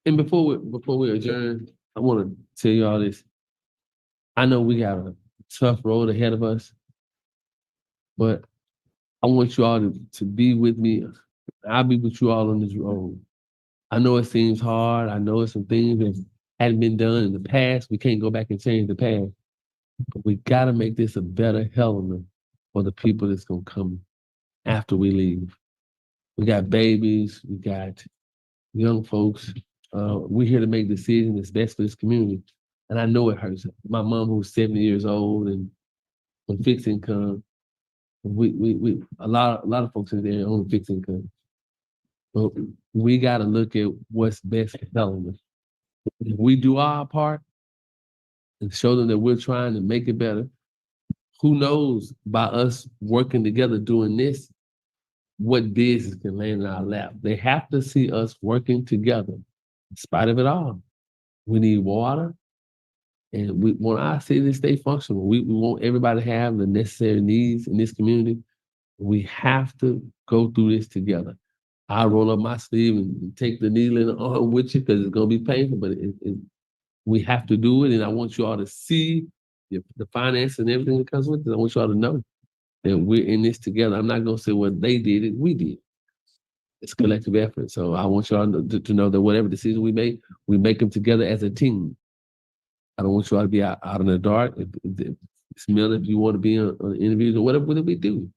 And before we adjourn, I want to tell you all this. I know we got a tough road ahead of us, but I want you all to be with me. I'll be with you all on this road. I know it seems hard. I know it's some things that hadn't been done in the past. We can't go back and change the past, but we got to make this a better Helena for the people that's going to come after we leave. We got babies. We got young folks. We're here to make decisions that's best for this community. And I know it hurts. My mom, who's 70 years old and on fixed income, we a lot of folks in there on fixed income. But we got to look at what's best for Helena. If we do our part and show them that we're trying to make it better, who knows, by us working together doing this, what business can land in our lap. They have to see us working together in spite of it all. We need water, and we want our city to stay functional. We want everybody to have the necessary needs in this community. We have to go through this together. I roll up my sleeve and take the needle in the arm with you because it's going to be painful, but we have to do it. And I want you all to see the finance and everything that comes with it. I want you all to know that we're in this together. I'm not going to say what they did, it we did. It's collective effort. So I want you all to know that whatever decision we make them together as a team. I don't want you all to be out in the dark. Smell if you want to be on interviews or whatever we do.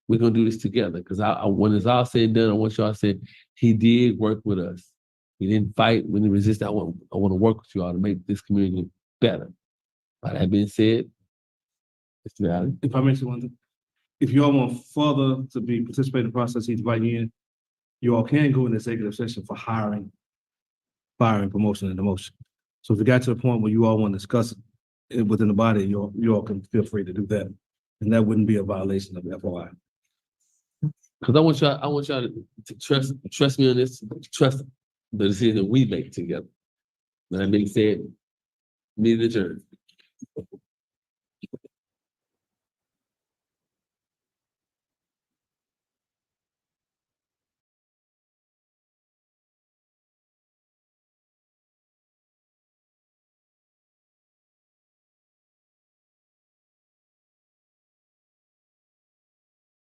We're going to do this together because when it's all said and done, I want y'all to say he did work with us. He didn't fight when he resisted. I want to work with you all to make this community better. By that being said, it's the reality. If I mention one thing, if you all want further to be participating in the process, he's inviting you in. You all can go in the executive session for hiring, firing, promotion, and demotion. So if it got to the point where you all want to discuss it within the body, you all can feel free to do that. And that wouldn't be a violation of FOI. Because I want y'all to trust me on this, trust the decision we make together. That being said, meeting adjourned.